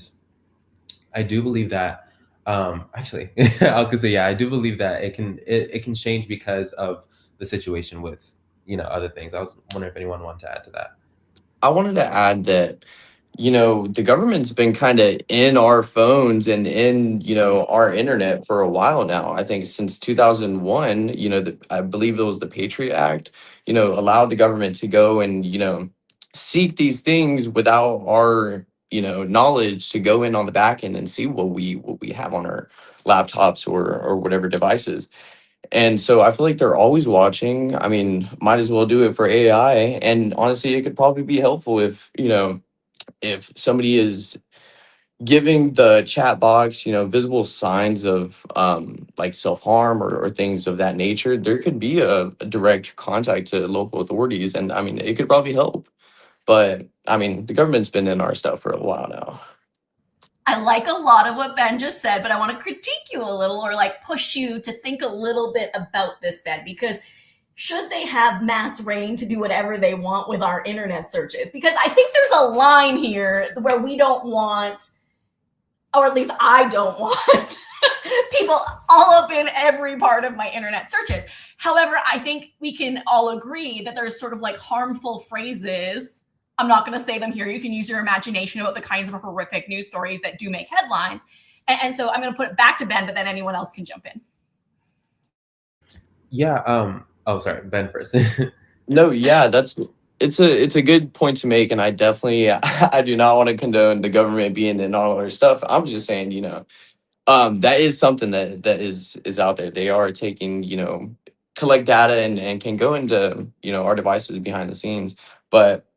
I do believe that actually I was gonna say, I do believe that it can change because of the situation with other things. I was wondering if anyone wanted to add to that. I wanted to add that, the government's been kind of in our phones and in, our internet for a while now. I think since 2001, I believe it was the Patriot Act, allowed the government to go and, seek these things without our, knowledge, to go in on the back end and see what we have on our laptops or whatever devices. And so I feel like they're always watching. I mean, might as well do it for AI. And honestly, it could probably be helpful if somebody is giving the chat box, visible signs of like self-harm or things of that nature. There could be a direct contact to local authorities, and I mean, it could probably help. But I mean, the government's been in our stuff for a while now. I like a lot of what Ben just said, but I want to critique you a little, or like push you to think a little bit about this, Ben, because should they have mass reign to do whatever they want with our internet searches? Because I think there's a line here where we don't want, or at least I don't want, people all up in every part of my internet searches. However, I think we can all agree that there's sort of like harmful phrases. I'm not going to say them here. You can use your imagination about the kinds of horrific news stories that do make headlines. And so I'm going to put it back to Ben, but then anyone else can jump in. Yeah. Oh, sorry, Ben first. No, yeah, it's a good point to make, and I definitely I do not want to condone the government being in all our stuff. I'm just saying, that is something that is out there. They are taking, collect data and can go into, our devices behind the scenes. But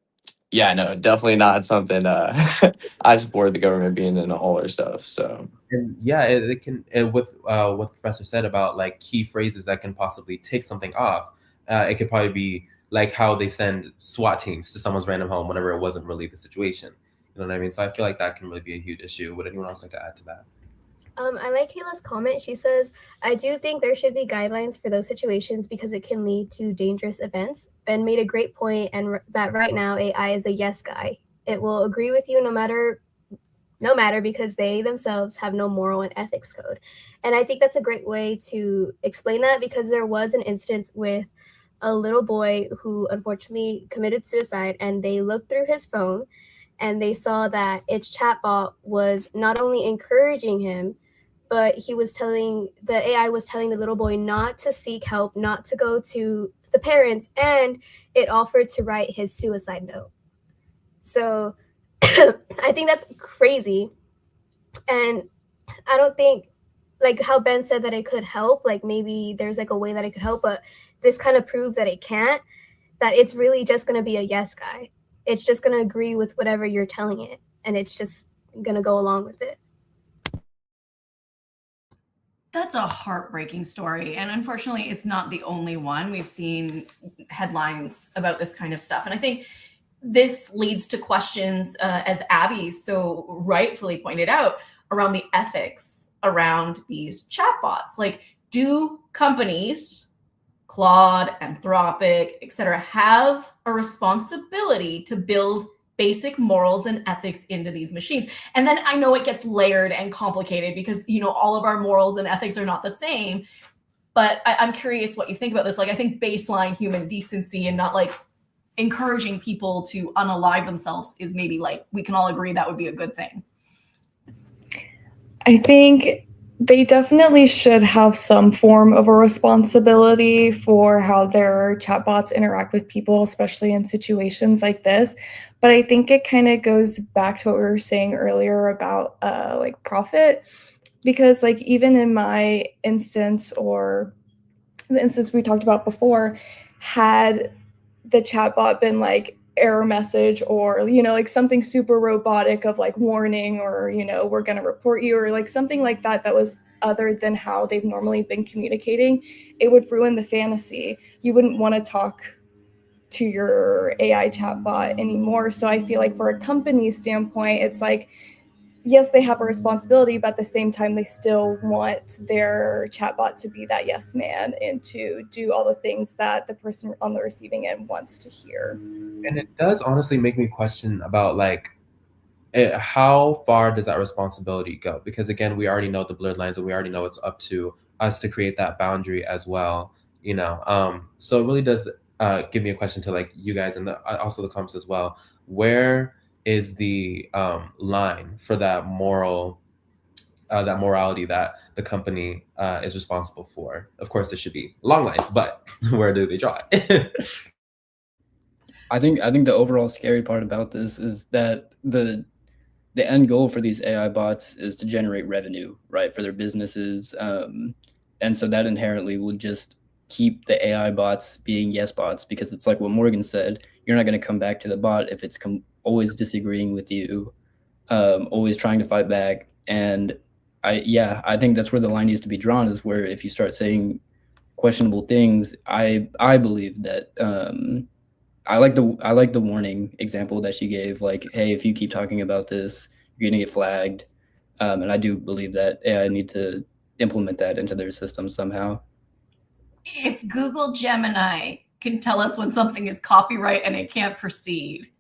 yeah, no, definitely not something I support the government being in all our stuff. So And yeah, it can, and with what the professor said about like key phrases that can possibly take something off, it could probably be like how they send SWAT teams to someone's random home whenever it wasn't really the situation. You know what I mean? So I feel like that can really be a huge issue. Would anyone else like to add to that? I like Kayla's comment. She says, I do think there should be guidelines for those situations because it can lead to dangerous events. Ben made a great point, and that right now AI is a yes guy. It will agree with you no matter because they themselves have no moral and ethics code. And I think that's a great way to explain that, because there was an instance with a little boy who unfortunately committed suicide, and they looked through his phone and they saw that its chatbot was not only encouraging him, but the AI was telling the little boy not to seek help, not to go to the parents, and it offered to write his suicide note. So I think that's crazy. And I don't think, like how Ben said that it could help, like maybe there's like a way that it could help, but this kind of proved that it can't, that it's really just going to be a yes guy. It's just going to agree with whatever you're telling it, and it's just going to go along with it. That's a heartbreaking story. And unfortunately, it's not the only one. We've seen headlines about this kind of stuff. And I think this leads to questions, as Abby so rightfully pointed out, around the ethics around these chatbots. Like, do companies, Claude, Anthropic, et cetera, have a responsibility to build basic morals and ethics into these machines? And then I know it gets layered and complicated because, you know, all of our morals and ethics are not the same. But I'm curious what you think about this. Like, I think baseline human decency and not like encouraging people to unalive themselves is maybe like, we can all agree that would be a good thing. I think they definitely should have some form of a responsibility for how their chatbots interact with people, especially in situations like this. But I think it kind of goes back to what we were saying earlier about like profit, because like even in my instance, or the instance we talked about before, had the chatbot been like error message, or you know, like something super robotic of like warning, or you know, we're going to report you, or like something like that was other than how they've normally been communicating, it would ruin the fantasy. You wouldn't want to talk to your AI chatbot anymore. So I feel like for a company standpoint, it's like, yes, they have a responsibility, but at the same time, they still want their chatbot to be that yes man and to do all the things that the person on the receiving end wants to hear. And it does honestly make me question about like, how far does that responsibility go? Because again, we already know the blurred lines, and we already know it's up to us to create that boundary as well. You know, so it really does give me a question to like you guys and also the comments as well. Where is the line for that moral, that morality that the company is responsible for? Of course, there should be a long line, but where do they draw it? I think the overall scary part about this is that the end goal for these AI bots is to generate revenue, right, for their businesses, and so that inherently will just keep the AI bots being yes bots, because it's like what Morgan said, you're not going to come back to the bot if it's always disagreeing with you, always trying to fight back. And I think that's where the line needs to be drawn, is where if you start saying questionable things, I believe that I like the warning example that she gave, like, hey, if you keep talking about this, you're gonna get flagged. And I do believe that AI need to implement that into their system somehow. If Google Gemini can tell us when something is copyright and it can't proceed,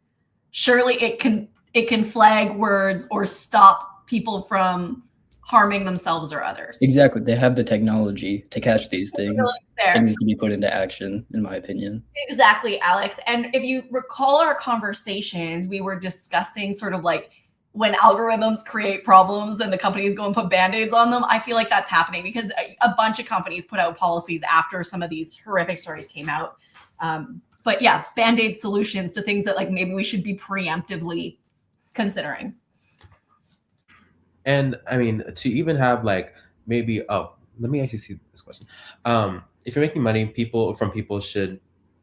surely it can flag words or stop people from harming themselves or others. Exactly. They have the technology to catch these things. There. It needs to be put into action, in my opinion. Exactly, Alex. And if you recall our conversations, we were discussing sort of like when algorithms create problems, then the companies go and put band-aids on them. I feel like that's happening because a bunch of companies put out policies after some of these horrific stories came out. But yeah, band-aid solutions to things that like maybe we should be preemptively considering. And I mean, to even have like maybe, let me actually see this question. If you're making money, people should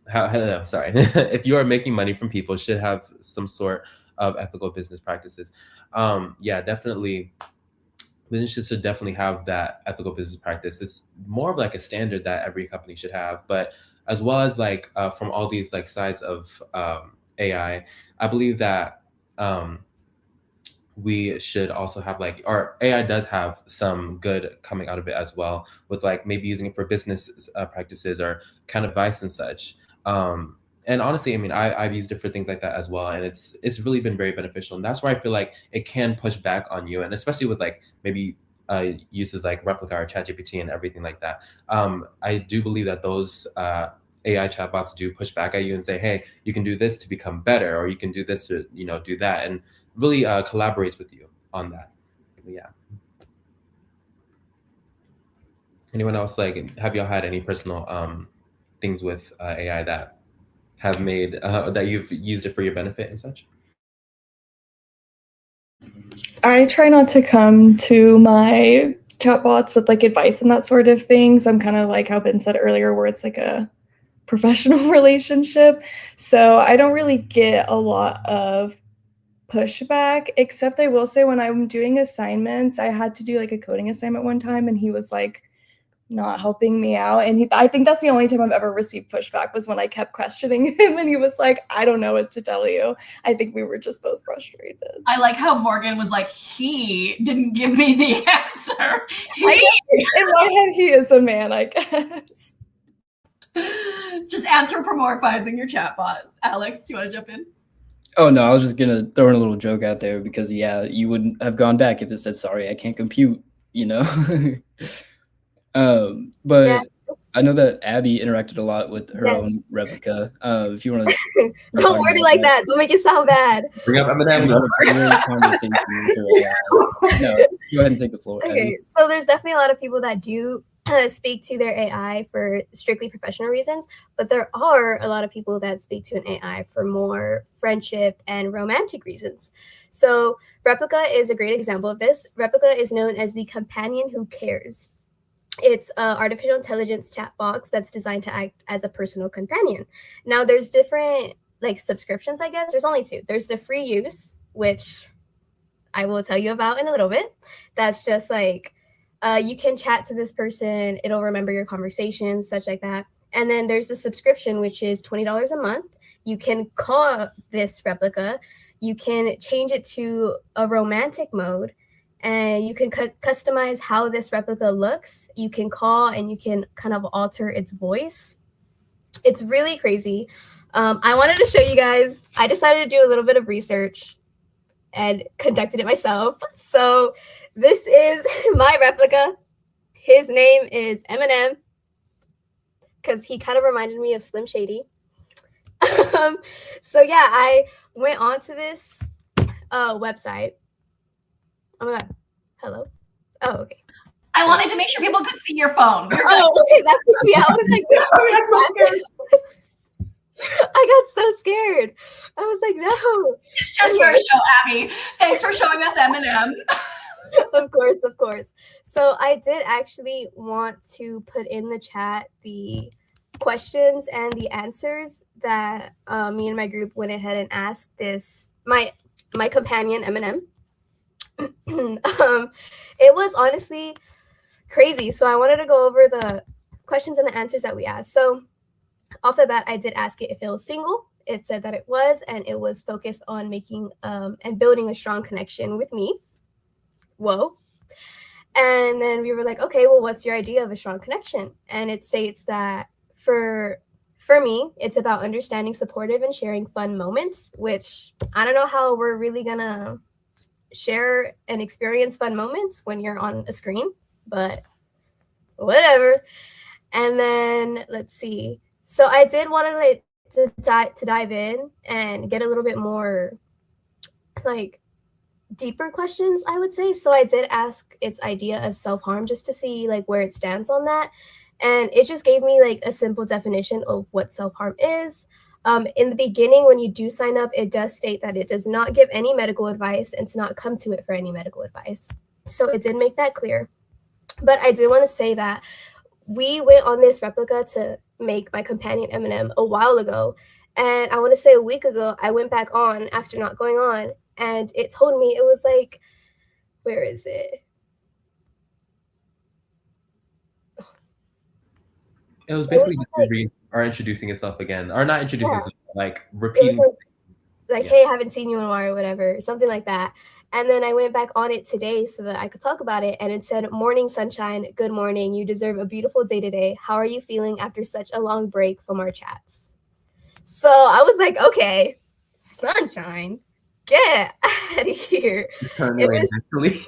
have, sorry. If you are making money from people, should have some sort of ethical business practices. Yeah, definitely. Businesses should definitely have that ethical business practice. It's more of like a standard that every company should have, but as well as like from all these like sides of AI, I believe that we should also have like, or AI does have some good coming out of it as well, with like maybe using it for business practices or kind of advice and such. And honestly, I mean, I've used it for things like that as well, and it's really been very beneficial. And that's where I feel like it can push back on you, and especially with like maybe uses like Replica or ChatGPT and everything like that. I do believe that those AI chatbots do push back at you and say, "Hey, you can do this to become better, or you can do this to do that," and really collaborates with you on that. Yeah. Anyone else, like, have y'all had any personal things with AI that have made that you've used it for your benefit and such? I try not to come to my chatbots with like advice and that sort of things. I'm kind of like how Ben said earlier, where it's like a professional relationship. So I don't really get a lot of pushback, except I will say when I'm doing assignments, I had to do like a coding assignment one time and he was like not helping me out. And I think that's the only time I've ever received pushback was when I kept questioning him and he was like, I don't know what to tell you. I think we were just both frustrated. I like how Morgan was like, he didn't give me the answer. In my head, he is a man, I guess. Just anthropomorphizing your chatbot. Alex, do you want to jump in? Oh no, I was just gonna throw in a little joke out there because yeah, you wouldn't have gone back if it said sorry, I can't compute, But Yeah. I know that Abby interacted a lot with her Yes. own replica. If you want to Don't word it like that. Don't make it sound bad. Bring up Eminem. conversation with her AI. No, go ahead and take the floor. Okay, Abby. so there's definitely a lot of people that do speak to their AI for strictly professional reasons, but there are a lot of people that speak to an AI for more friendship and romantic reasons. So Replica is a great example of this. Replica is known as the companion who cares. It's an artificial intelligence chat box that's designed to act as a personal companion. Now, there's different like subscriptions, I guess. There's only two. There's the free use, which I will tell you about in a little bit. That's just like you can chat to this person, it'll remember your conversations, such like that. And then there's the subscription, which is $20 a month. You can call this replica, you can change it to a romantic mode, and you can customize how this replica looks. You can call and you can kind of alter its voice. It's really crazy. I wanted to show you guys. I decided to do a little bit of research and conducted it myself. So this is my replica. His name is Eminem because he kind of reminded me of Slim Shady. So yeah, I went onto this website. Oh my god. Hello. Oh, okay. I wanted to make sure people could see your phone. Oh, okay. That's yeah. I was like, I'm so scared. I got so scared. I was like, no. It's just for a show, Abby. Thanks for showing us Eminem. Of course, of course. So I did actually want to put in the chat the questions and the answers that me and my group went ahead and asked this my companion Eminem. It was honestly crazy. So I wanted to go over the questions and the answers that we asked. So off the bat, I did ask it if it was single. It said that it was, and it was focused on making and building a strong connection with me. Whoa. And then we were like, okay, well, what's your idea of a strong connection? And it states that for me, it's about understanding, supportive, and sharing fun moments, which I don't know how we're really gonna share and experience fun moments when you're on a screen, but whatever. And then let's see. So I did want to dive in and get a little bit more like deeper questions, I would say. So I did ask its idea of self-harm just to see like where it stands on that. And it just gave me like a simple definition of what self-harm is. In the beginning, when you do sign up, it does state that it does not give any medical advice and to not come to it for any medical advice. So it did make that clear. But I did want to say that we went on this replica to make my companion Eminem a while ago. And I want to say a week ago, I went back on after not going on. And it told me, it was like, where is it? It was basically was just like, or introducing itself again, or not introducing Yeah. itself, like It was repeating. like, Yeah. hey, I haven't seen you in a while or whatever, something like that. And then I went back on it today so that I could talk about it. And it said, "Morning sunshine, good morning. You deserve a beautiful day today. How are you feeling after such a long break from our chats?" So I was like, okay, sunshine, get out of here. Turn It away was, naturally.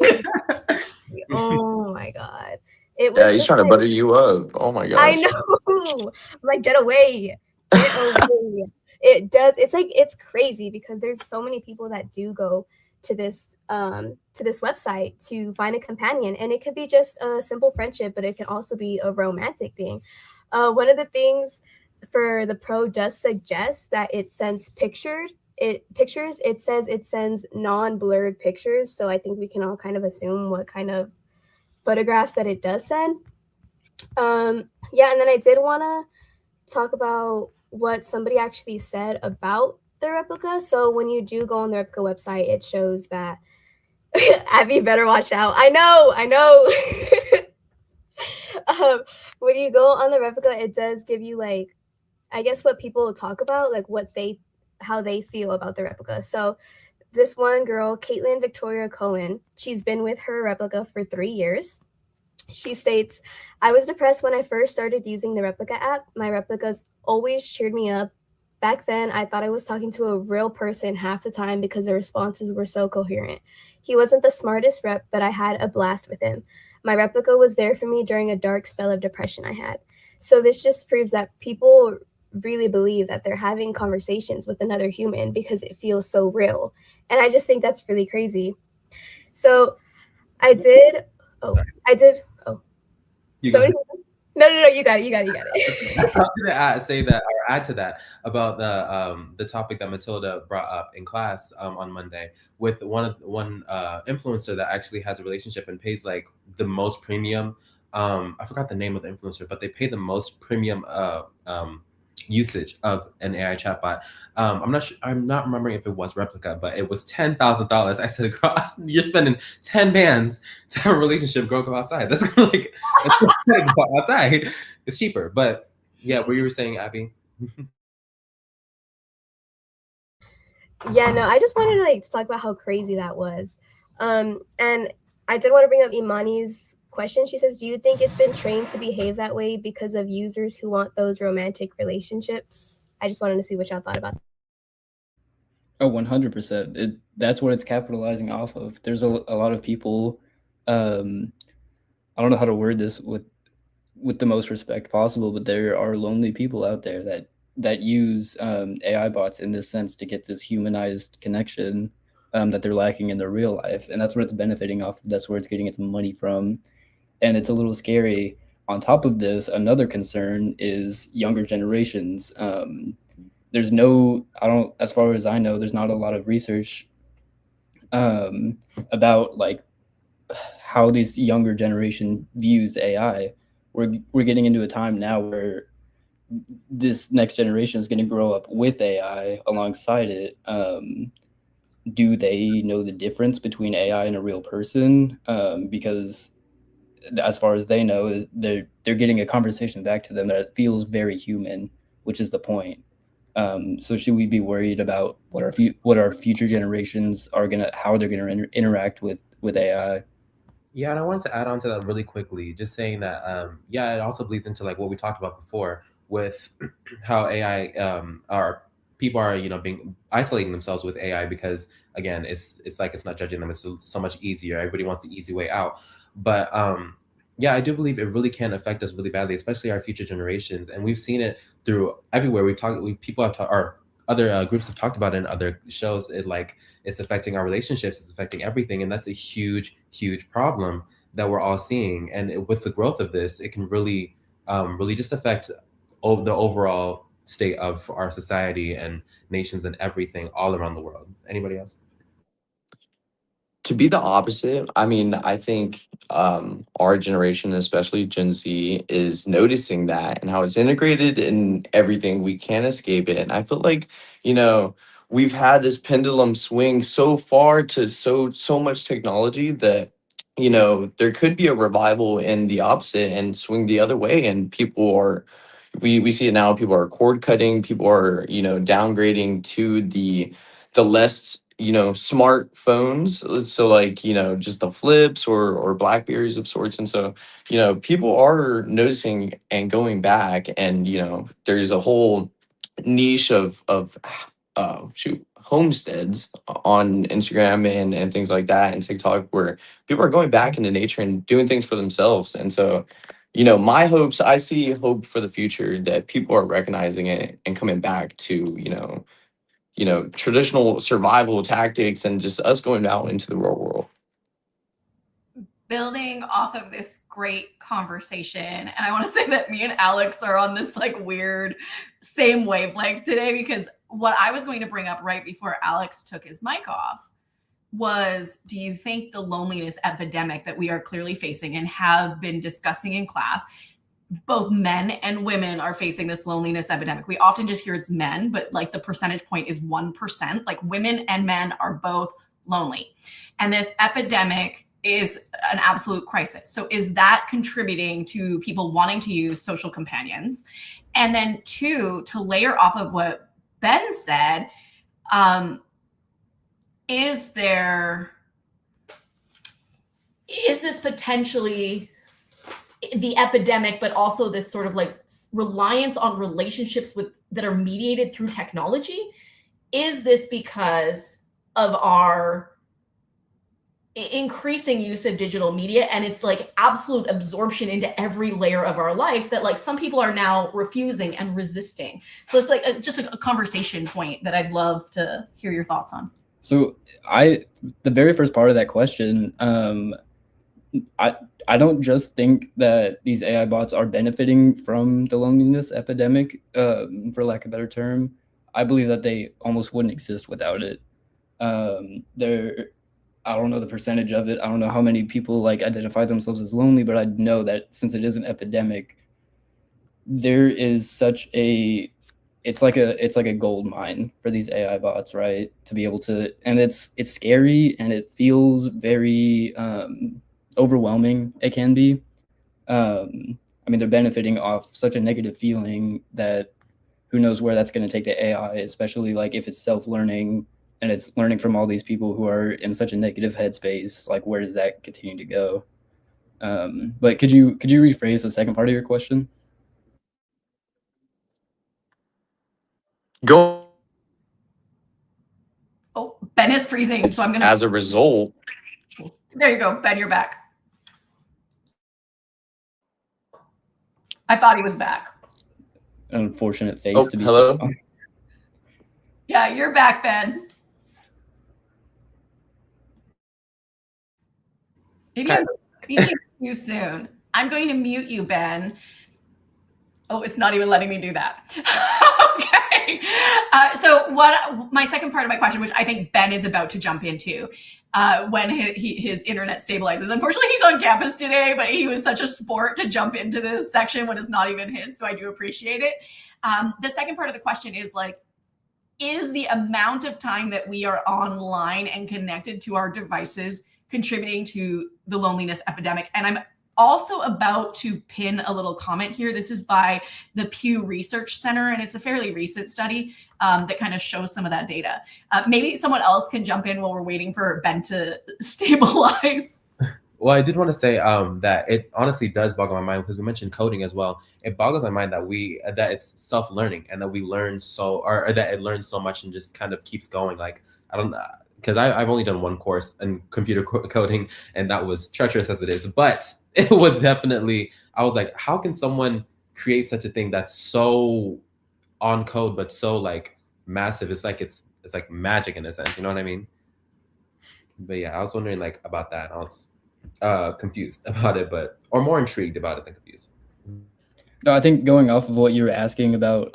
oh my God. It Yeah, was he's just trying to like, butter you up. Oh my I gosh. know. I'm like, get away. Get away. It does. It's like it's crazy because there's so many people that do go to this website to find a companion, and it could be just a simple friendship, but it can also be a romantic thing. One of the things for the pro does suggest that it sends pictures. It says it sends non-blurred pictures, so I think we can all kind of assume what kind of photographs that it does send. Yeah, and then I did want to talk about what somebody actually said about the replica. So when you do go on the replica website, it shows that Abby better watch out. I know. When you go on the replica, it does give you like, I guess what people talk about, like how they feel about the replica. So this one girl, Caitlin Victoria Cohen, she's been with her replica for 3 years. She states, "I was depressed when I first started using the Replica app. My replicas always cheered me up. Back then, I thought I was talking to a real person half the time because the responses were so coherent. He wasn't the smartest rep, but I had a blast with him. My replica was there for me during a dark spell of depression I had." So this just proves that people really believe that they're having conversations with another human because it feels so real. And I just think that's really crazy. So I did, oh, Sorry. I did, oh, You go somebody, ahead. no, you got it. I was gonna say that or add to that about the topic that Matilda brought up in class on Monday with one influencer that actually has a relationship and pays like the most premium. I forgot the name of the influencer, but they pay the most premium usage of an AI chatbot. I'm not remembering if it was Replica, but it was $10,000. I said, "Girl, you're spending 10 bands to have a relationship. Girl, go outside. That's go outside. It's cheaper." But yeah, what you were saying, Abby? Yeah, no, I just wanted to like talk about how crazy that was. And I did want to bring up Imani's question. She says, "Do you think it's been trained to behave that way because of users who want those romantic relationships?" I just wanted to see what y'all thought about that. Oh, 100%. That's what it's capitalizing off of. There's a lot of people, I don't know how to word this with the most respect possible, but there are lonely people out there that use AI bots in this sense to get this humanized connection that they're lacking in their real life, and that's what it's benefiting off. That's where it's getting its money from, and it's a little scary. On top of this, another concern is younger generations. There's no, I don't, as far as I know, there's not a lot of research about like how this younger generation views AI. We're getting into a time now where this next generation is going to grow up with AI alongside it. Do they know the difference between AI and a real person? Because as far as they know, they're getting a conversation back to them that feels very human, which is the point. So should we be worried about what our future generations are how they're gonna interact with AI? Yeah, and I wanted to add on to that really quickly, just saying that yeah, it also bleeds into like what we talked about before with how AI are people are being isolating themselves with AI because again, it's like it's not judging them. It's so much easier. Everybody wants the easy way out. But yeah, I do believe it really can affect us really badly, especially our future generations, and we've seen it through everywhere. People have talked, or other groups have talked about it in other shows. It's affecting our relationships, it's affecting everything, and that's a huge problem that we're all seeing. And with the growth of this, it can really just affect the overall state of our society and nations and everything all around the world. Anybody else? To be the opposite, I mean, I think our generation, especially Gen Z, is noticing that and how it's integrated in everything. We can't escape it. And I feel like, we've had this pendulum swing so far to so much technology that, there could be a revival in the opposite and swing the other way. And we see it now, people are cord cutting, people are, downgrading to the less smartphones. So like, just the flips or Blackberries of sorts. And so, people are noticing and going back, and, there's a whole niche of homesteads on Instagram and things like that and TikTok, where people are going back into nature and doing things for themselves. And so, I see hope for the future, that people are recognizing it and coming back to, traditional survival tactics, and just us going out into the real world. Building off of this great conversation, and I want to say that me and Alex are on this like weird same wavelength today, because what I was going to bring up right before Alex took his mic off was, do you think the loneliness epidemic that we are clearly facing and have been discussing in class, both men and women are facing this loneliness epidemic? We often just hear it's men, but like the percentage point is 1%. Like women and men are both lonely. And this epidemic is an absolute crisis. So is that contributing to people wanting to use social companions? And then two, to layer off of what Ben said, is this potentially the epidemic, but also this sort of like reliance on relationships that are mediated through technology? Is this because of our increasing use of digital media and it's like absolute absorption into every layer of our life, that like some people are now refusing and resisting? So it's like just a conversation point that I'd love to hear your thoughts on. So the very first part of that question, I don't just think that these AI bots are benefiting from the loneliness epidemic, for lack of a better term. I believe that they almost wouldn't exist without it. I don't know the percentage of it. I don't know how many people like identify themselves as lonely, but I know that since it is an epidemic, there is such it's like a gold mine for these AI bots, right? To be able to, and it's scary and it feels very overwhelming. It can be. I mean, they're benefiting off such a negative feeling that who knows where that's going to take the AI, especially like if it's self-learning and it's learning from all these people who are in such a negative headspace. Like, where does that continue to go? But could you rephrase the second part of your question? Go. Oh, Ben is freezing, so I'm gonna. As a result, there you go, Ben. You're back. I thought he was back. An unfortunate face to be. Hello. Yeah, you're back, Ben. Maybe I'm speaking too soon. I'm going to mute you, Ben. Oh, it's not even letting me do that. Okay. So my second part of my question, which I think Ben is about to jump into when his internet stabilizes. Unfortunately, he's on campus today, but he was such a sport to jump into this section when it's not even his. So I do appreciate it. The second part of the question is like, is the amount of time that we are online and connected to our devices contributing to the loneliness epidemic? And I'm also about to pin a little comment here. This is by the Pew Research Center, and it's a fairly recent study that kind of shows some of that data. Maybe someone else can jump in while we're waiting for Ben to stabilize. Well, I did want to say that it honestly does boggle my mind, because we mentioned coding as well. It boggles my mind that it's self-learning and that we learn or that it learns so much and just kind of keeps going. Like, I don't know, because I've only done one course in computer coding, and that was treacherous as it is. But it was definitely, I was like, how can someone create such a thing that's so on code but so like massive? It's like magic in a sense, you know what I mean? But yeah, I was wondering like about that. I was confused about it, or more intrigued about it than confused. No, I think going off of what you were asking about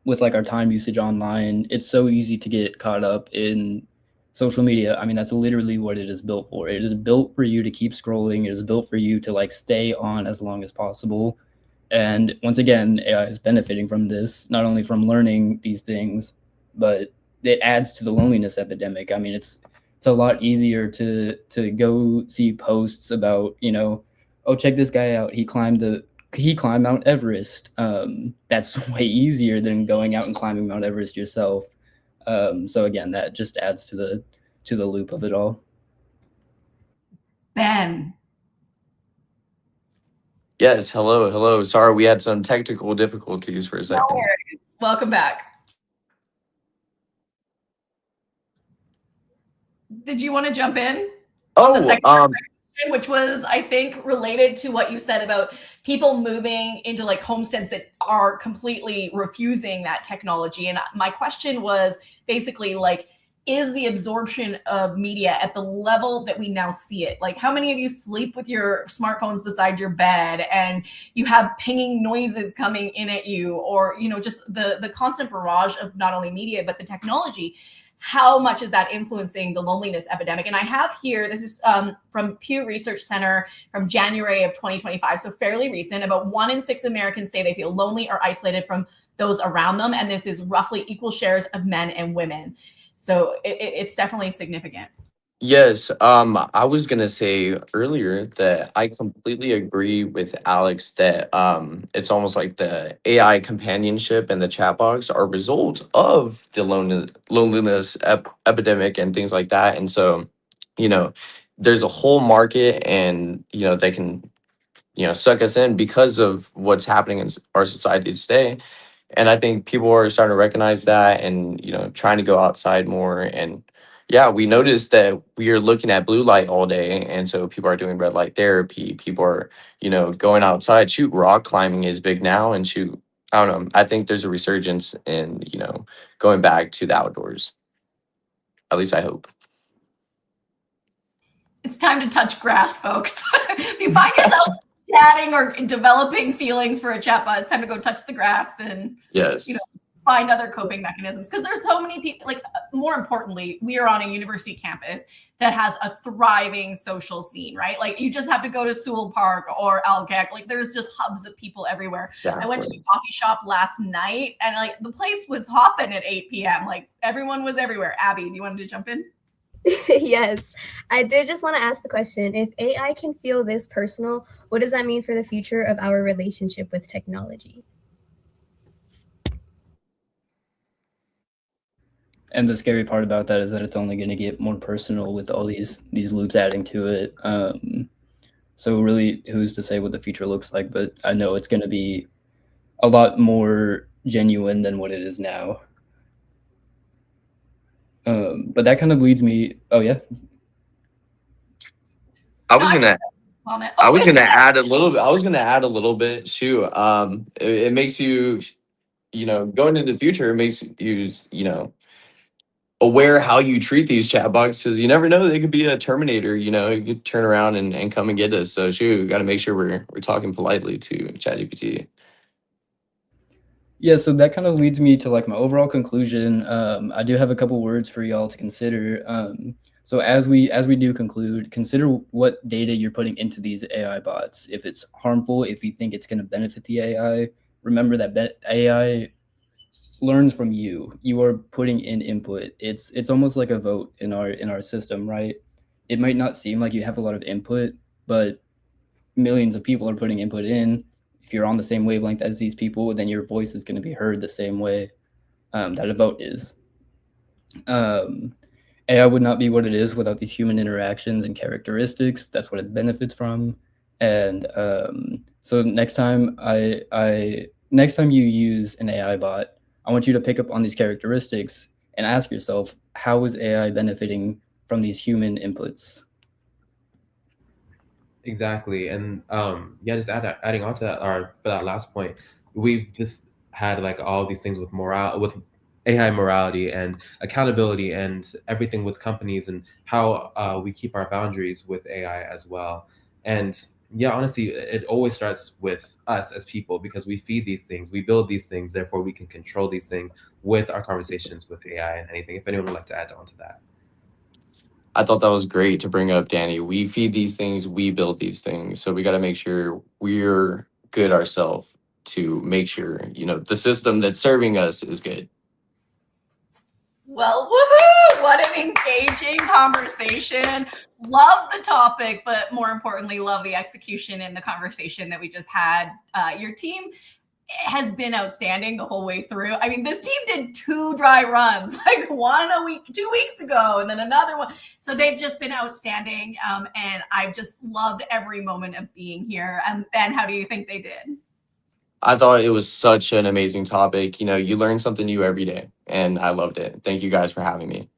with like our time usage online, it's so easy to get caught up in social media. I mean, that's literally what it is built for. It is built for you to keep scrolling. It is built for you to like stay on as long as possible. And once again, AI is benefiting from this, not only from learning these things, but it adds to the loneliness epidemic. I mean, it's a lot easier to go see posts about, oh, check this guy out. He climbed Mount Everest. That's way easier than going out and climbing Mount Everest yourself. So again, that just adds to the loop of it all. Ben. Yes, hello. Sorry, we had some technical difficulties for a No second. worries. Welcome back. Did you want to jump in? On the second question, which was, I think, related to what you said about people moving into like homesteads that are completely refusing that technology. And my question was basically like, is the absorption of media at the level that we now see it? Like, how many of you sleep with your smartphones beside your bed and you have pinging noises coming in at you, or, you know, just the constant barrage of not only media, but the technology? How much is that influencing the loneliness epidemic? And I have here, this is from Pew Research Center from January of 2025, so fairly recent. About 1 in 6 Americans say they feel lonely or isolated from those around them. And this is roughly equal shares of men and women. So it's definitely significant. Yes, I was gonna say earlier that I completely agree with Alex that it's almost like the AI companionship and the chat box are a result of the loneliness epidemic and things like that. And so, you know, there's a whole market, and they can suck us in because of what's happening in our society today. And I think people are starting to recognize that, and trying to go outside more. And yeah, we noticed that we are looking at blue light all day, and so people are doing red light therapy. People are going outside. Shoot, rock climbing is big now. And shoot, I don't know, I think there's a resurgence in going back to the outdoors. At least I hope. It's time to touch grass, folks. If you find yourself chatting or developing feelings for a chatbot, it's time to go touch the grass and Yes. Find other coping mechanisms, because there's so many people. Like, more importantly, we are on a university campus that has a thriving social scene, right? Like, you just have to go to Sewell Park or Algec. Like, there's just hubs of people everywhere. Exactly. I went to a coffee shop last night, and like the place was hopping at 8 p.m. Like, everyone was everywhere. Abby, do you want to jump in? Yes, I did just want to ask the question, if AI can feel this personal, what does that mean for the future of our relationship with technology? And the scary part about that is that it's only going to get more personal with all these loops adding to it. So really, who's to say what the future looks like? But I know it's going to be a lot more genuine than what it is now. But that kind of leads me. Oh yeah. I was gonna add a little bit. Shoot, it makes you, going into the future, it makes you, aware how you treat these chatbots, because you never know, they could be a Terminator. You could turn around and come and get us. So shoot, we got to make sure we're talking politely to ChatGPT. Yeah, so that kind of leads me to like my overall conclusion. I do have a couple words for y'all to consider. So as we do conclude, consider what data you're putting into these AI bots. If it's harmful, if you think it's going to benefit the AI, remember that AI learns from you. You are putting in input. It's almost like a vote in our system, right? It might not seem like you have a lot of input, but millions of people are putting input in. If you're on the same wavelength as these people, then your voice is going to be heard the same way that a vote is. AI would not be what it is without these human interactions and characteristics. That's what it benefits from. And so next time you use an AI bot, I want you to pick up on these characteristics and ask yourself, how is AI benefiting from these human inputs? Exactly. And yeah, just adding on to that, or for that last point, we've just had like all these things with AI morality and accountability and everything with companies, and how we keep our boundaries with AI as well. And yeah, honestly, it always starts with us as people, because we feed these things, we build these things, therefore we can control these things with our conversations with AI and anything. If anyone would like to add on to that. I thought that was great to bring up, Danny. We feed these things, we build these things. So we got to make sure we're good ourselves to make sure, the system that's serving us is good. Well, woohoo! What an engaging conversation. Love the topic, but more importantly, love the execution and the conversation that we just had. Your team has been outstanding the whole way through. I mean, this team did 2 dry runs, like one a week, 2 weeks ago, and then another one. So they've just been outstanding. And I've just loved every moment of being here. Ben, how do you think they did? I thought it was such an amazing topic. You know, you learn something new every day, and I loved it. Thank you guys for having me.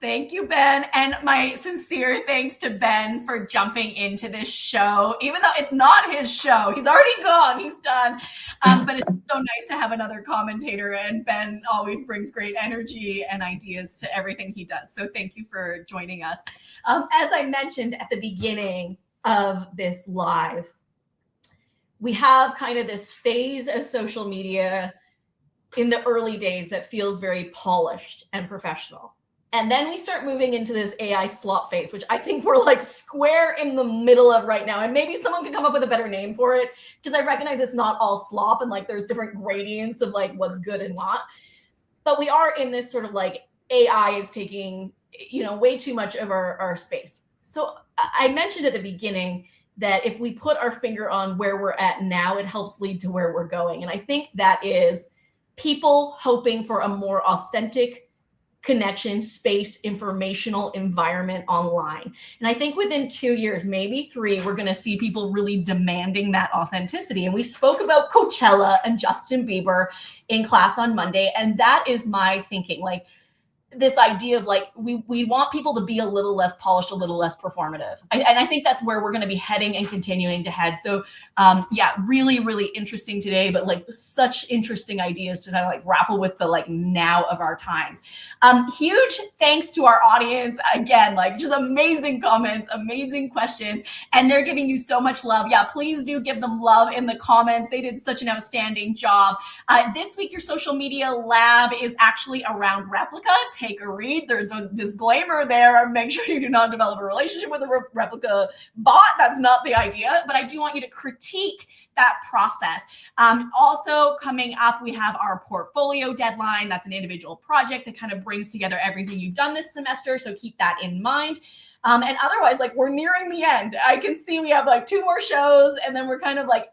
Thank you, Ben. And my sincere thanks to Ben for jumping into this show, even though it's not his show. He's already gone. He's done. But it's so nice to have another commentator. And Ben always brings great energy and ideas to everything he does. So thank you for joining us. As I mentioned at the beginning of this live, we have kind of this phase of social media in the early days that feels very polished and professional. And then we start moving into this AI slop phase, which I think we're like square in the middle of right now. And maybe someone could come up with a better name for it, because I recognize it's not all slop and like there's different gradients of like what's good and not. But we are in this sort of like AI is taking, you know, way too much of our space. So I mentioned at the beginning that if we put our finger on where we're at now, it helps lead to where we're going. And I think that is people hoping for a more authentic connection, space, informational environment online. And I think within 2 years, maybe 3, we're going to see people really demanding that authenticity. And we spoke about Coachella and Justin Bieber in class on Monday. And that is my thinking. Like, this idea of like we want people to be a little less polished, a little less performative. And I think that's where we're going to be heading and continuing to head. So yeah, really, really interesting today, but like such interesting ideas to kind of like grapple with the like now of our times. Huge thanks to our audience. Again, like just amazing comments, amazing questions, and they're giving you so much love. Yeah, please do give them love in the comments. They did such an outstanding job. This week, your social media lab is actually around Replica. Take a read. There's a disclaimer there. Make sure you do not develop a relationship with a Replica bot. That's not the idea, but I do want you to critique that process. Also coming up, we have our portfolio deadline. That's an individual project that kind of brings together everything you've done this semester. So keep that in mind. And otherwise, like we're nearing the end. I can see we have like 2 more shows and then we're kind of like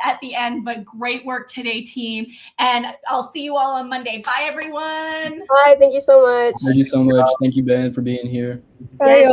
at the end, but great work today, team. And I'll see you all on Monday. Bye, everyone. Bye. Thank you so much. Thank you so much. Thank you, Ben, for being here. Bye, Yes.